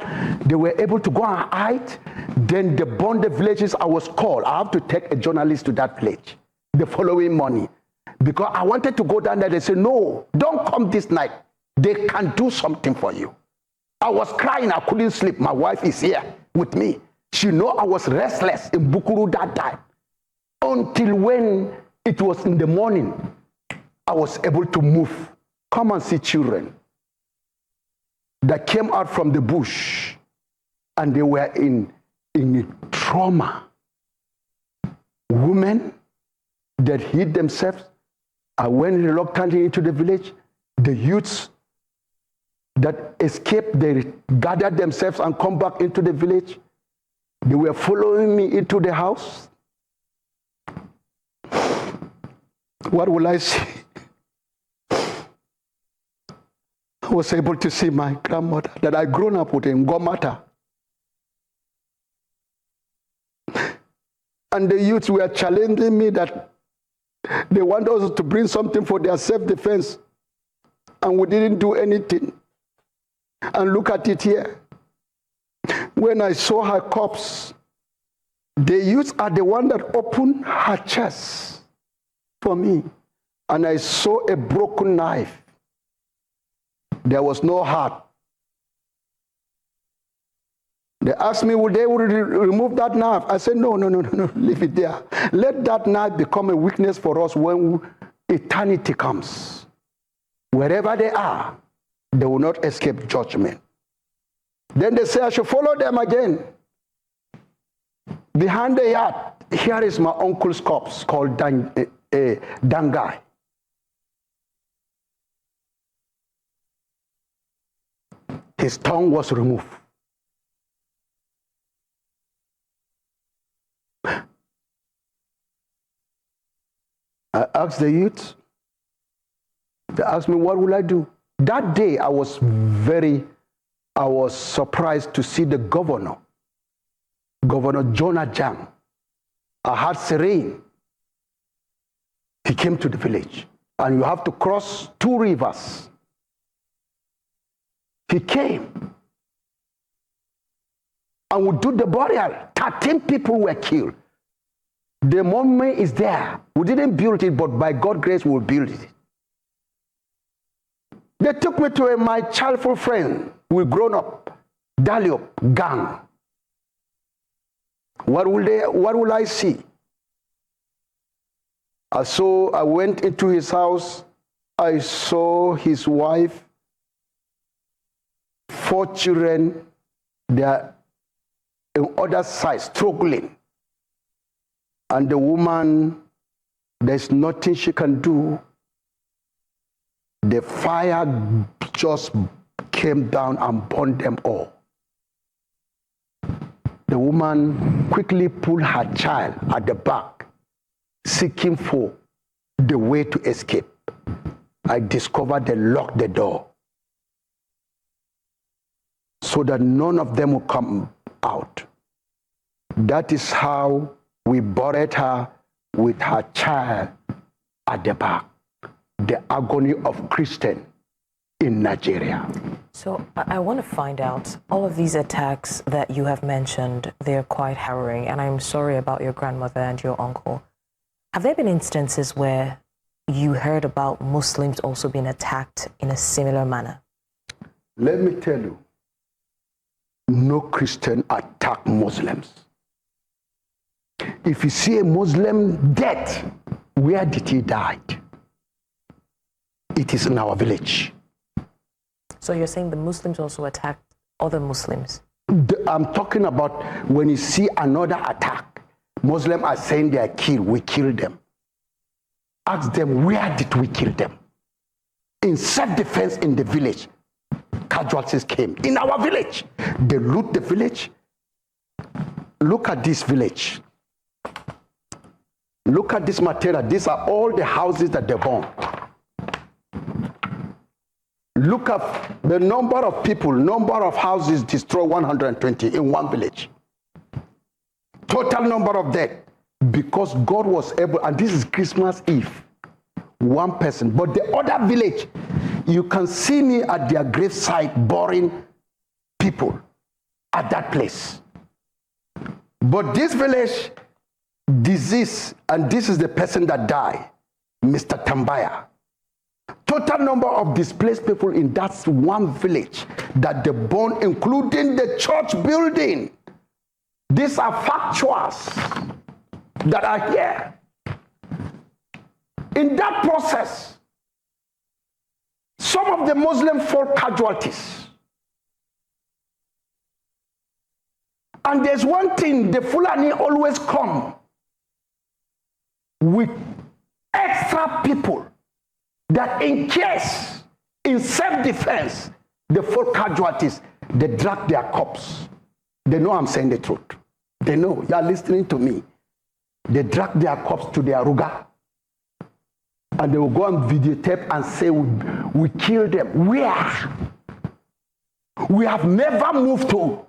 they were able to go and hide. Then they burned the villages. I was called. I have to take a journalist to that village the following morning. Because I wanted to go down there. They said, no, don't come this night. They can do something for you. I was crying. I couldn't sleep. My wife is here with me. She know I was restless in Bukuru that time. Until when it was in the morning, I was able to move. Come and see children that came out from the bush and they were in trauma. Women that hid themselves. I went reluctantly into the village. The youths that escaped, they gathered themselves and come back into the village. They were following me into the house. What will I see? I was able to see my grandmother that I grown up with in Gomata. And the youths were challenging me that they want us to bring something for their self-defense. And we didn't do anything. And look at it here. When I saw her corpse, the youths are the one that opened her chest for me. And I saw a broken knife. There was no heart. They asked me, would they remove that knife? I said, no, leave it there. Let that knife become a weakness for us when eternity comes. Wherever they are, they will not escape judgment. Then they say, I should follow them again. Behind the yard, here is my uncle's corpse called Dangai. His tongue was removed. I asked the youth, they asked me, what will I do? That day, I was surprised to see the governor, Governor Jonah Jang. I had serene. He came to the village, and you have to cross 2 rivers. He came, and we did the burial. 13 people were killed. The monument is there. We didn't build it, but by God's grace, we'll build it. They took me to my childhood friend. We grown up, Daliop gang. What will I see? I went into his house. I saw his wife, 4 children. They are on other side struggling. And the woman, there's nothing she can do. The fire just came down and burned them all. The woman quickly pulled her child at the back, seeking for the way to escape. I discovered they locked the door so that none of them would come out. That is how we buried her with her child at the back. The agony of Christian in Nigeria. So I want to find out, all of these attacks that you have mentioned, they're quite harrowing, and I'm sorry about your grandmother and your uncle. Have there been instances where you heard about Muslims also being attacked in a similar manner? Let me tell you, no Christian attack Muslims. If you see a Muslim dead, where did he die? It is in our village. So you're saying the Muslims also attacked other Muslims? I'm talking about when you see another attack, Muslims are saying they are killed, we killed them. Ask them, where did we kill them? In self-defense in the village, casualties came. In our village, they loot the village. Look at this village. Look at this material. These are all the houses that they burned. Look at the number of people, number of houses destroyed, 120 in one village. Total number of death, because God was able, and this is Christmas Eve, 1 person. But the other village, you can see me at their gravesite burying people at that place. But this village, disease, and this is the person that died, Mr. Tambaya. Total number of displaced people in that one village that they burned, including the church building. These are factuals that are here. In that process, some of the Muslim fall casualties. And there's one thing, the Fulani always come with extra people that in case, in self-defense, the fall casualties, they drag their corpse. They know I'm saying the truth. They know, you are listening to me. They drag their corpse to their ruga. And they will go on videotape and say, we killed them. Where? We have never moved to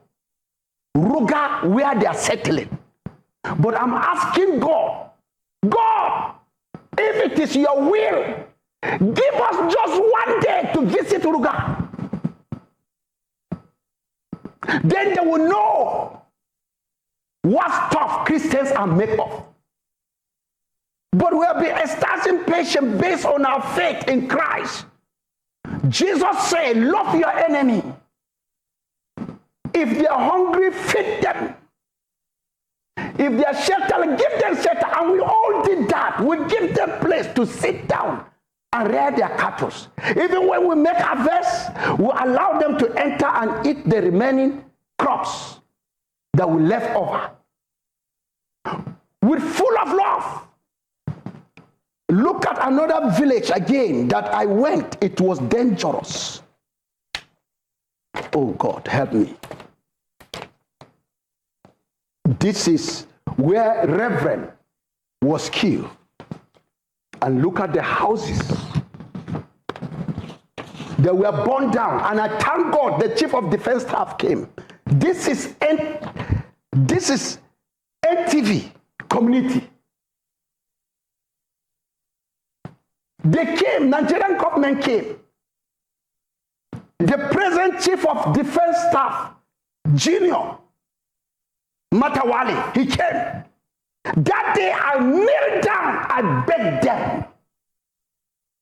ruga where they are settling. But I'm asking God, God, if it is your will, give us just one day to visit ruga. Then they will know what stuff Christians are made of. But we'll be establishing patience based on our faith in Christ. Jesus said, love your enemy. If they are hungry, feed them. If they are sheltered, give them shelter. And we all did that. We give them place to sit down and rear their cattle. Even when we make harvest, we allow them to enter and eat the remaining crops that we left over. With full of love. Look at another village again that I went. It was dangerous. Oh God, help me. This is where Reverend was killed. And look at the houses. They were burned down. And I thank God the chief of defense staff came. This is NTV community. They came, Nigerian government came. The present chief of defense staff, Junior Matawali, he came. That day I knelt down, I begged them.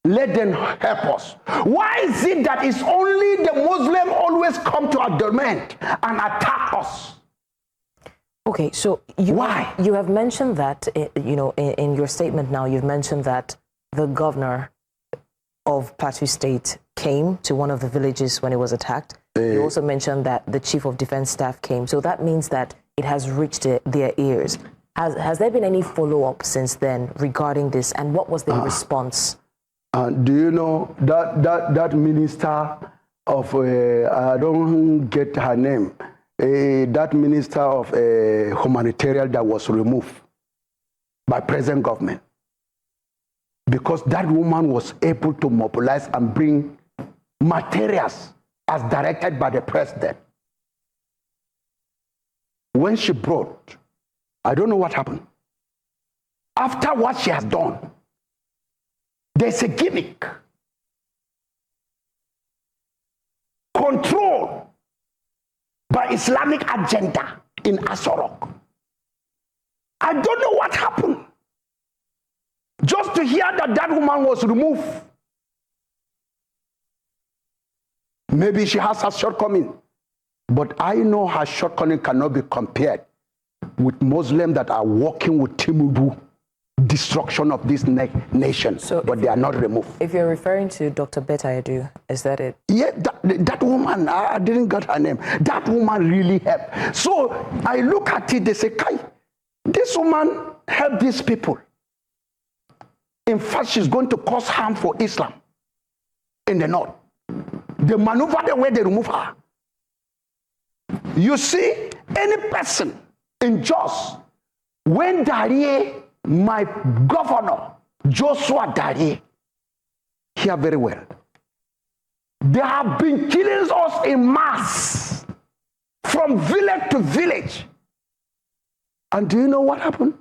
Let them help us. Why is it that it's only the Muslim always come to our domain and attack us? Okay, so why? You have mentioned that, in your statement now, you've mentioned that the governor of Plateau State came to one of the villages when it was attacked. You also mentioned that the chief of defense staff came. So that means that it has reached their ears. Has there been any follow-up since then regarding this? And what was the response? Do you know that minister of, I don't get her name, that minister of humanitarian that was removed by present government? Because that woman was able to mobilize and bring materials as directed by the president. When she brought, I don't know what happened. After what she has done, there's a gimmick. Control by Islamic agenda in Asorok. I don't know what happened. Just to hear that woman was removed. Maybe she has a shortcoming. But I know her shortcoming cannot be compared with Muslims that are working with Tinubu, destruction of this nation, but they are not removed. If you're referring to Dr. Betta Edu, is that it? Yeah, that woman, I didn't get her name. That woman really helped. So I look at it, they say, Kai, this woman helped these people. In fact, she's going to cause harm for Islam in the north. They maneuver the way they remove her. You see, any person in Jos, when Darie, my governor, Joshua Darie, hear very well, they have been killing us in mass from village to village. And do you know what happened?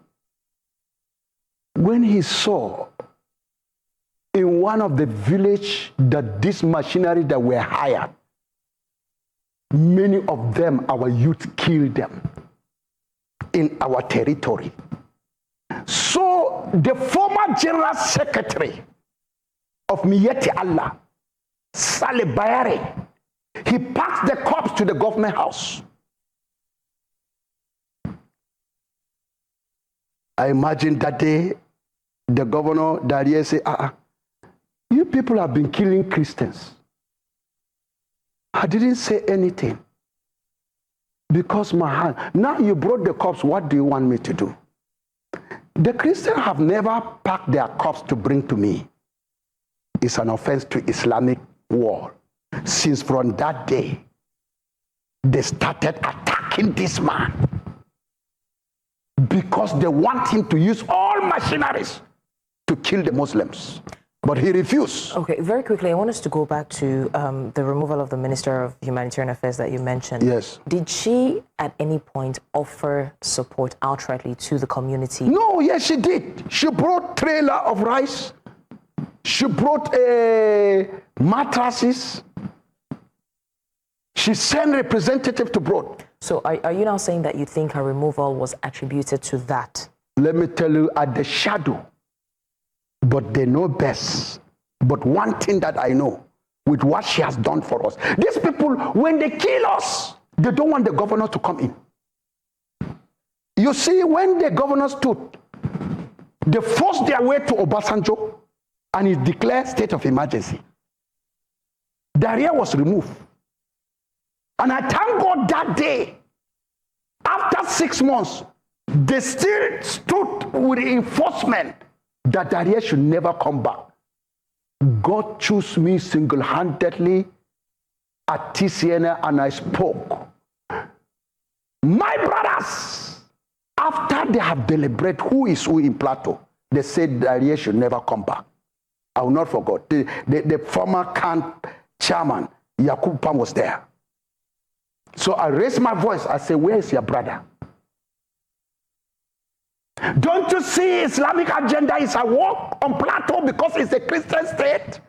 When he saw in one of the village that this machinery that were hired, many of them, our youth killed them in our territory. So the former general secretary of Miyetti Allah, Saleh Bayare, he packed the corpse to the government house. I imagine that day, the governor, Darie, said, you people have been killing Christians. I didn't say anything because my hand. Now you brought the corpse, what do you want me to do? The Christians have never packed their corpse to bring to me. It's an offense to Islamic war. Since from that day, they started attacking this man because they want him to use all machineries to kill the Muslims. But he refused. Okay, very quickly, I want us to go back to the removal of the Minister of Humanitarian Affairs that you mentioned. Yes. Did she at any point offer support outrightly to the community? No, yes, she did. She brought trailer of rice. She brought mattresses. She sent representative to Broad. So are you now saying that you think her removal was attributed to that? Let me tell you, at the shadow, but they know best. But one thing that I know, with what she has done for us, these people, when they kill us, they don't want the governor to come in. You see, when the governor stood, they forced their way to Obasanjo, and he declared state of emergency. Daria was removed. And I thank God that day, after 6 months, they still stood with the enforcement that Daria should never come back. God chose me single-handedly at TCN, and I spoke. My brothers, after they have deliberated who is who in Plateau, they said Daria should never come back. I will not forget. The former camp chairman, Yakub Pam, was there. So I raised my voice. I said, where is your brother? Don't you see Islamic agenda is a war on Plateau because it's a Christian state?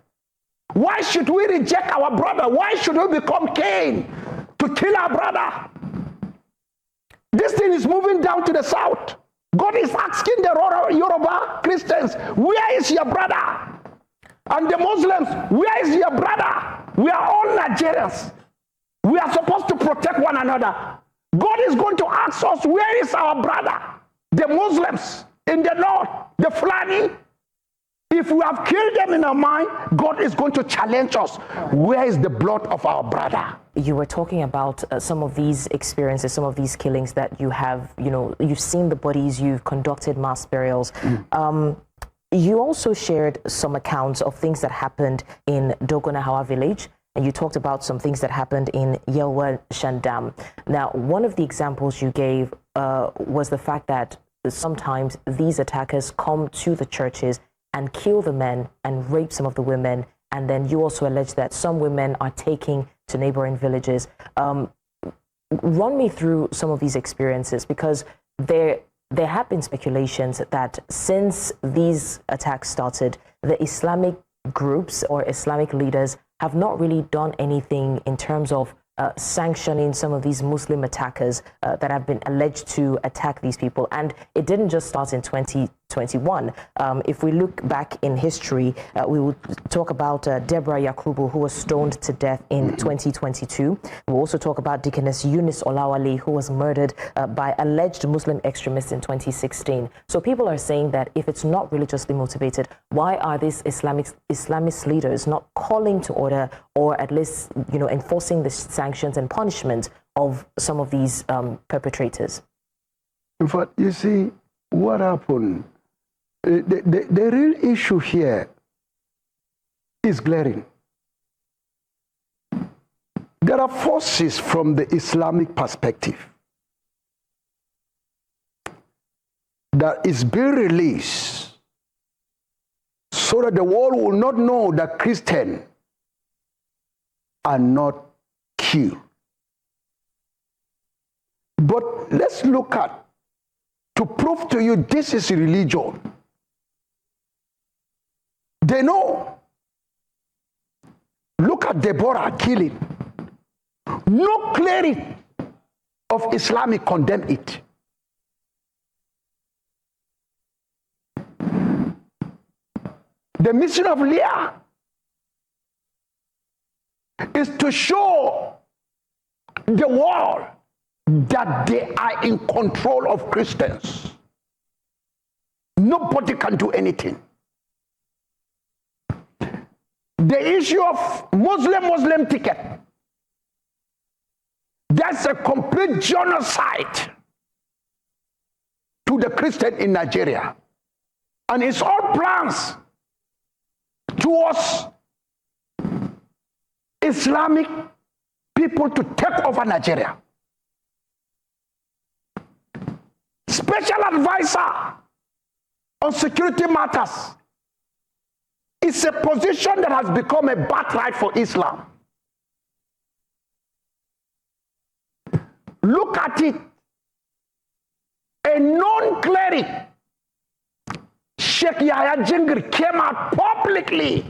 Why should we reject our brother? Why should we become Cain to kill our brother? This thing is moving down to the south. God is asking the Yoruba Christians, where is your brother? And the Muslims, where is your brother? We are all Nigerians. We are supposed to protect one another. God is going to ask us, where is our brother? The Muslims in the north, the Fulani. If we have killed them in our mind, God is going to challenge us. Where is the blood of our brother? You were talking about some of these experiences, some of these killings that you have, you've seen the bodies, you've conducted mass burials. You also shared some accounts of things that happened in Dogonahawa village. And you talked about some things that happened in Yelwa Shandam. Now, one of the examples you gave was the fact that sometimes these attackers come to the churches and kill the men and rape some of the women. And then you also allege that some women are taken to neighboring villages. Run me through some of these experiences, because there have been speculations that since these attacks started, the Islamic groups or Islamic leaders have not really done anything in terms of sanctioning some of these Muslim attackers that have been alleged to attack these people. And it didn't just start in 2021. If we look back in history, we will talk about Deborah Yakubu, who was stoned to death in 2022. We'll also talk about Deaconess Eunice Olawale, who was murdered by alleged Muslim extremists in 2016. So people are saying that if it's not religiously motivated, why are these Islamist leaders not calling to order, or at least enforcing the sanctions and punishment of some of these perpetrators? In fact, you see, what happened? The real issue here is glaring. There are forces from the Islamic perspective that is being released so that the world will not know that Christians are not killed. But let's look at, to prove to you this is religion. They know. Look at Deborah killing. No cleric of Islamic condemn it. The mission of Leah is to show the world that they are in control of Christians. Nobody can do anything. The issue of Muslim ticket, that's a complete genocide to the Christian in Nigeria. And it's all plans towards Islamic people to take over Nigeria. Special advisor on security matters is a position that has become a birthright for Islam. Look at it. A non-cleric, Sheikh Yahya Jingir, came out publicly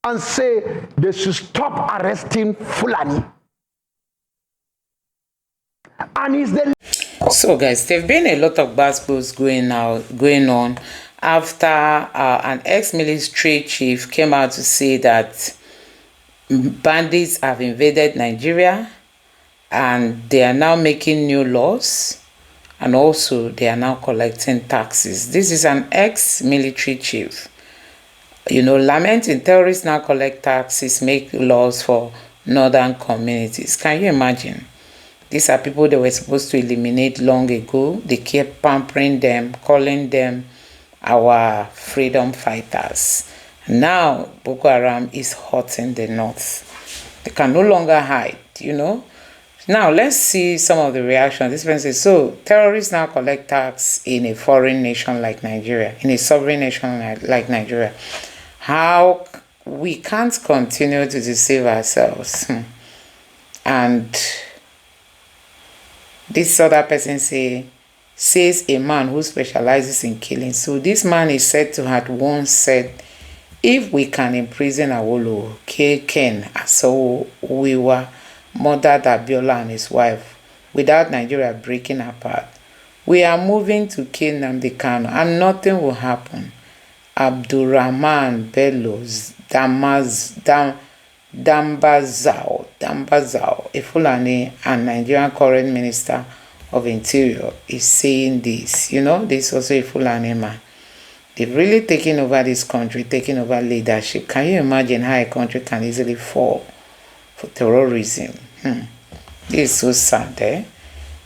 and said they should stop arresting Fulani. And he's the... So guys, there have been a lot of battles going on after an ex-military chief came out to say that bandits have invaded Nigeria and they are now making new laws, and also they are now collecting taxes. This is an ex-military chief. You know, lamenting terrorists now collect taxes, make laws for northern communities. Can you imagine? These are people they were supposed to eliminate long ago. They kept pampering them, calling them our freedom fighters. Now, Boko Haram is hot in the north. They can no longer hide, you know. Now, let's see some of the reactions. This person says, so terrorists now collect tax in a foreign nation like Nigeria, in a sovereign nation like Nigeria. How we can't continue to deceive ourselves. And this other person says a man who specializes in killing. So this man is said to have once said, if we can imprison Awolowo, kill Ken, Asawiwa, murdered Abiola and his wife without Nigeria breaking apart, we are moving to kill Nnamdi Kanu and nothing will happen. Abdurrahman Bello Dambazao, a Fulani and Nigerian current minister of Interior, is saying this. You know, this is also a Fulani man. They've really taken over this country, taken over leadership. Can you imagine how a country can easily fall for terrorism? This is so sad, eh?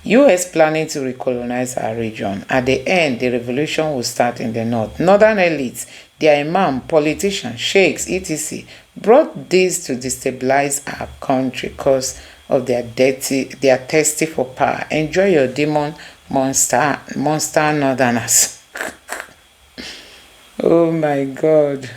US planning to recolonize our region. At the end, the revolution will start in the north. Northern elites, their imam, politicians, sheikhs, etc. brought this to destabilize our country because of their thirsty for power. Enjoy your demon monster northerners. Oh my God.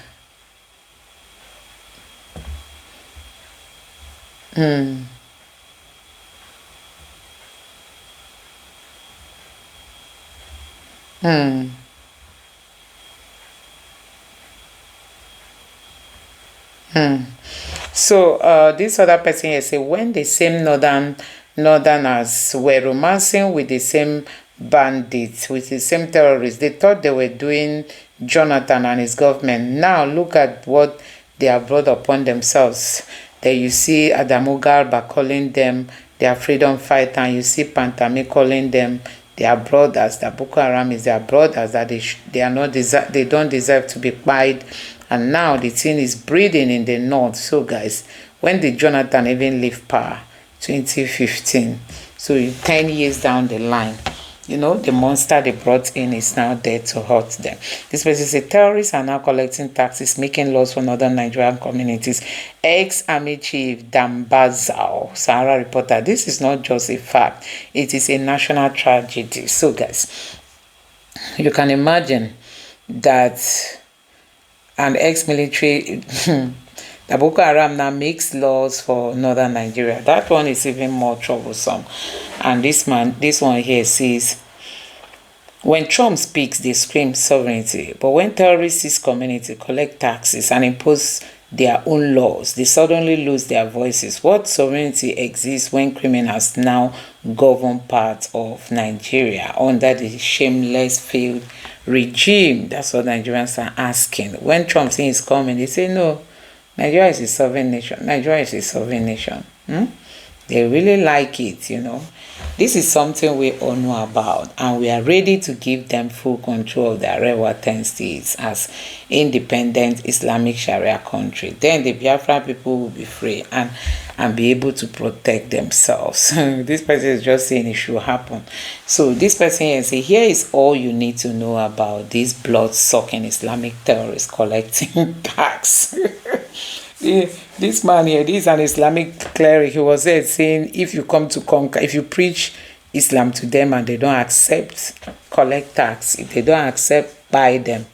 So this other person here say when the same northerners were romancing with the same bandits, with the same terrorists, they thought they were doing Jonathan and his government. Now look at what they have brought upon themselves. There you see Adamu Garba calling them their freedom fighter, and you see Pantami calling them their brothers, that Boko Haram is their brothers, that they don't deserve to be pied. And now the thing is breeding in the north. So guys, when did Jonathan even leave power? 2015. So 10 years down the line, you know, the monster they brought in is now there to hurt them. This person says terrorists are now collecting taxes, making laws for northern Nigerian communities. Ex-Army Chief Dambazao, Sahara reporter, this is not just a fact, it is a national tragedy. So guys, you can imagine that an ex-military, the Boko Haram now makes laws for northern Nigeria. That one is even more troublesome. And this one here says, when Trump speaks, they scream sovereignty. But when terrorists seize community, collect taxes, and impose their own laws, they suddenly lose their voices. What sovereignty exists when criminals now govern parts of Nigeria under the shameless failed regime? That's what Nigerians are asking. When Trump says he's coming, they say no. Nigeria is a sovereign nation. Nigeria is a sovereign nation. They really like it, you know. This is something we all know about, and we are ready to give them full control of their Arewa 10 states as independent Islamic Sharia country. Then the Biafra people will be free and be able to protect themselves. This person is just saying it should happen. So this person here say, here is all you need to know about these blood-sucking Islamic terrorists collecting tax. This man here, this is an Islamic cleric. He was there saying, if you come to conquer, if you preach Islam to them and they don't accept, collect tax. If they don't accept, buy them.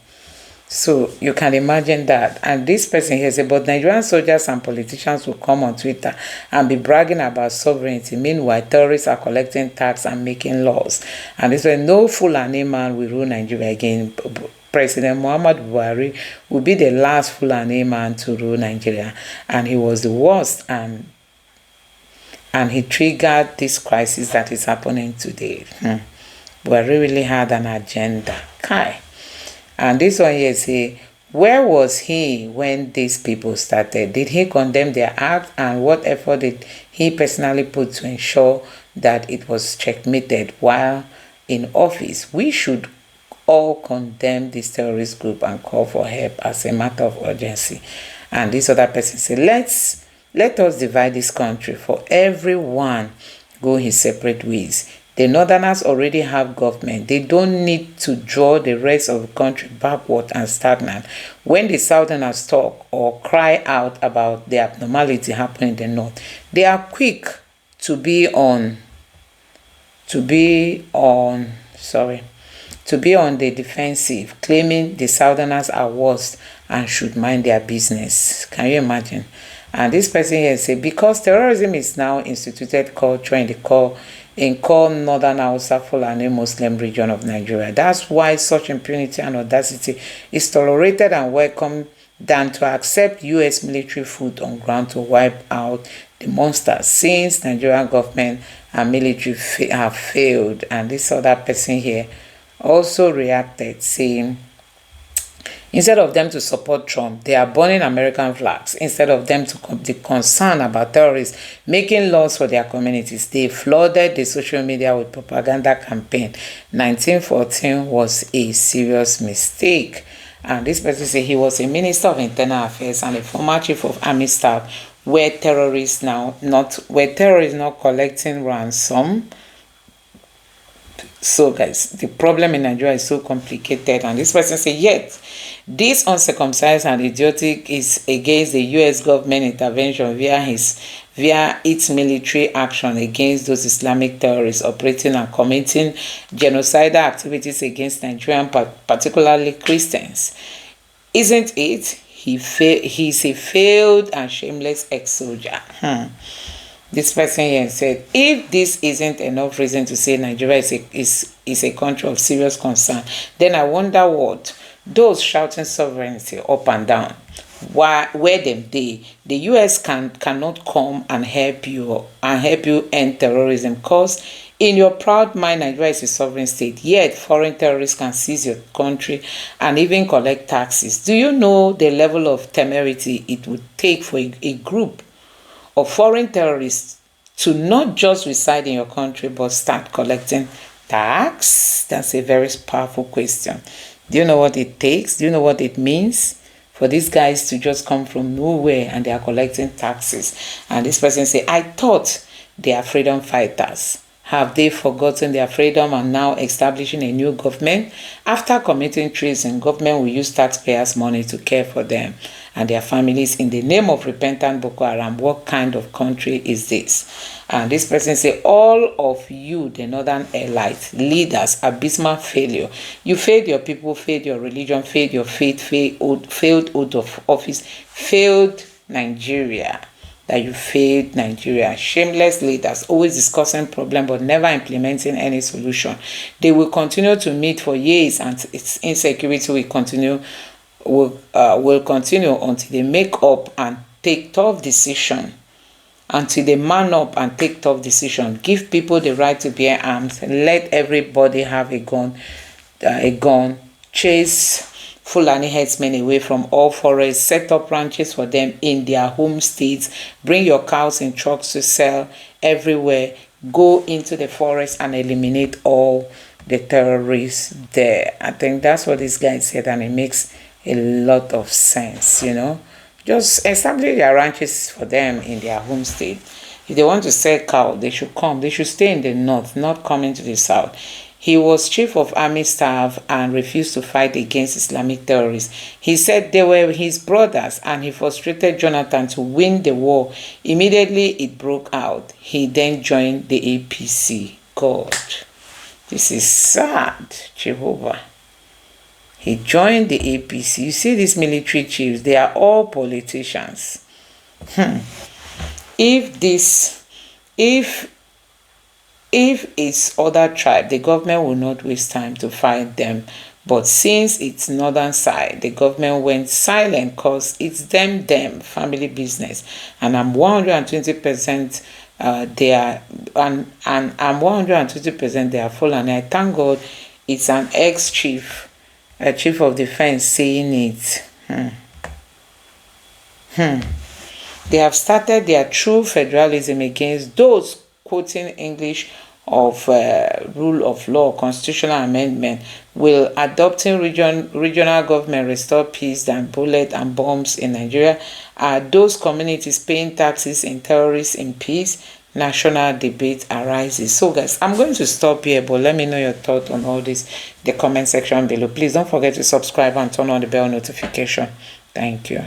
So you can imagine that. And this person here said, but Nigerian soldiers and politicians will come on Twitter and be bragging about sovereignty. Meanwhile, terrorists are collecting tax and making laws. And this way, no Fulani man will rule Nigeria again. President Muhammad Buhari will be the last Fulani man to rule Nigeria, and he was the worst, and he triggered this crisis that is happening today. Buhari really had an agenda. Kai. And this one here say, where was he when these people started? Did he condemn their act, and what effort did he personally put to ensure that it was checkmated while in office? We should all condemn this terrorist group and call for help as a matter of urgency. And this other person said, let us divide this country, for everyone go his separate ways. The northerners already have government. They don't need to draw the rest of the country backward and stagnant. When the southerners talk or cry out about the abnormality happening in the north, they are quick to be on the defensive, claiming the southerners are worse and should mind their business. Can you imagine? And this person here said, because terrorism is now instituted culture in core northern Hausa Fulani Muslim region of Nigeria. That's why such impunity and audacity is tolerated and welcomed than to accept U.S. military foot on ground to wipe out the monsters, since Nigerian government and military have failed. And this other person here also reacted, saying, instead of them to support Trump, they are burning American flags. Instead of them to be concerned about terrorists making laws for their communities, they flooded the social media with propaganda campaign. 1914 was a serious mistake. And this person said he was a minister of internal affairs and a former chief of army staff, where terrorists not collecting ransom. So guys, the problem in Nigeria is so complicated, and this person said, yet this uncircumcised and idiotic is against the U.S. government intervention via its military action against those Islamic terrorists operating and committing genocidal activities against Nigerian, particularly Christians. Isn't it? He's a failed and shameless ex-soldier. This person here said, if this isn't enough reason to say Nigeria is a country of serious concern, then I wonder what those shouting sovereignty up and down, where them the US cannot come and help you end terrorism, because in your proud mind Nigeria is a sovereign state, yet foreign terrorists can seize your country and even collect taxes. Do you know the level of temerity it would take for a group of foreign terrorists to not just reside in your country but start collecting tax? That's a very powerful question. Do you know what it takes? Do you know what it means for these guys to just come from nowhere and they are collecting taxes? And this person say, I thought they are freedom fighters. Have they forgotten their freedom and now establishing a new government? After committing treason, government will use taxpayers' money to care for them and their families in the name of repentant Boko Haram. What kind of country is this? And this person say, all of you, the northern elites, leaders, abysmal failure. You failed your people, failed your religion, failed your faith, failed oath of office, failed Nigeria. That you failed Nigeria. Shameless leaders, always discussing problem but never implementing any solution. They will continue to meet for years, and its insecurity will continue until they make up and take tough decision. Until they man up and take tough decision. Give people the right to bear arms. Let everybody have a gun. Chase Fulani herdsmen away from all forests, set up ranches for them in their home states, bring your cows in trucks to sell everywhere, go into the forest and eliminate all the terrorists there. I think that's what this guy said, and it makes a lot of sense, you know. Just establish their ranches for them in their home state. If they want to sell cow, they should come. They should stay in the north, not come into the south. He was chief of army staff and refused to fight against Islamic terrorists. He said they were his brothers and he frustrated Jonathan to win the war. Immediately it broke out. He then joined the APC. God, this is sad, Jehovah. He joined the APC. You see these military chiefs, they are all politicians. If it's other tribe, the government will not waste time to fight them. But since it's northern side, the government went silent because it's them, family business. And I'm 120% they are, and I'm 120% they are full. And I thank God it's an ex-chief, a chief of defense saying it. They have started their true federalism against those quoting English of rule of law, constitutional amendment. Will adopting regional government restore peace than bullets and bombs in Nigeria? Are those communities paying taxes in terrorists in peace? National debate arises. So guys, I'm going to stop here, but let me know your thoughts on all this in the comment section below. Please don't forget to subscribe and turn on the bell notification. Thank you.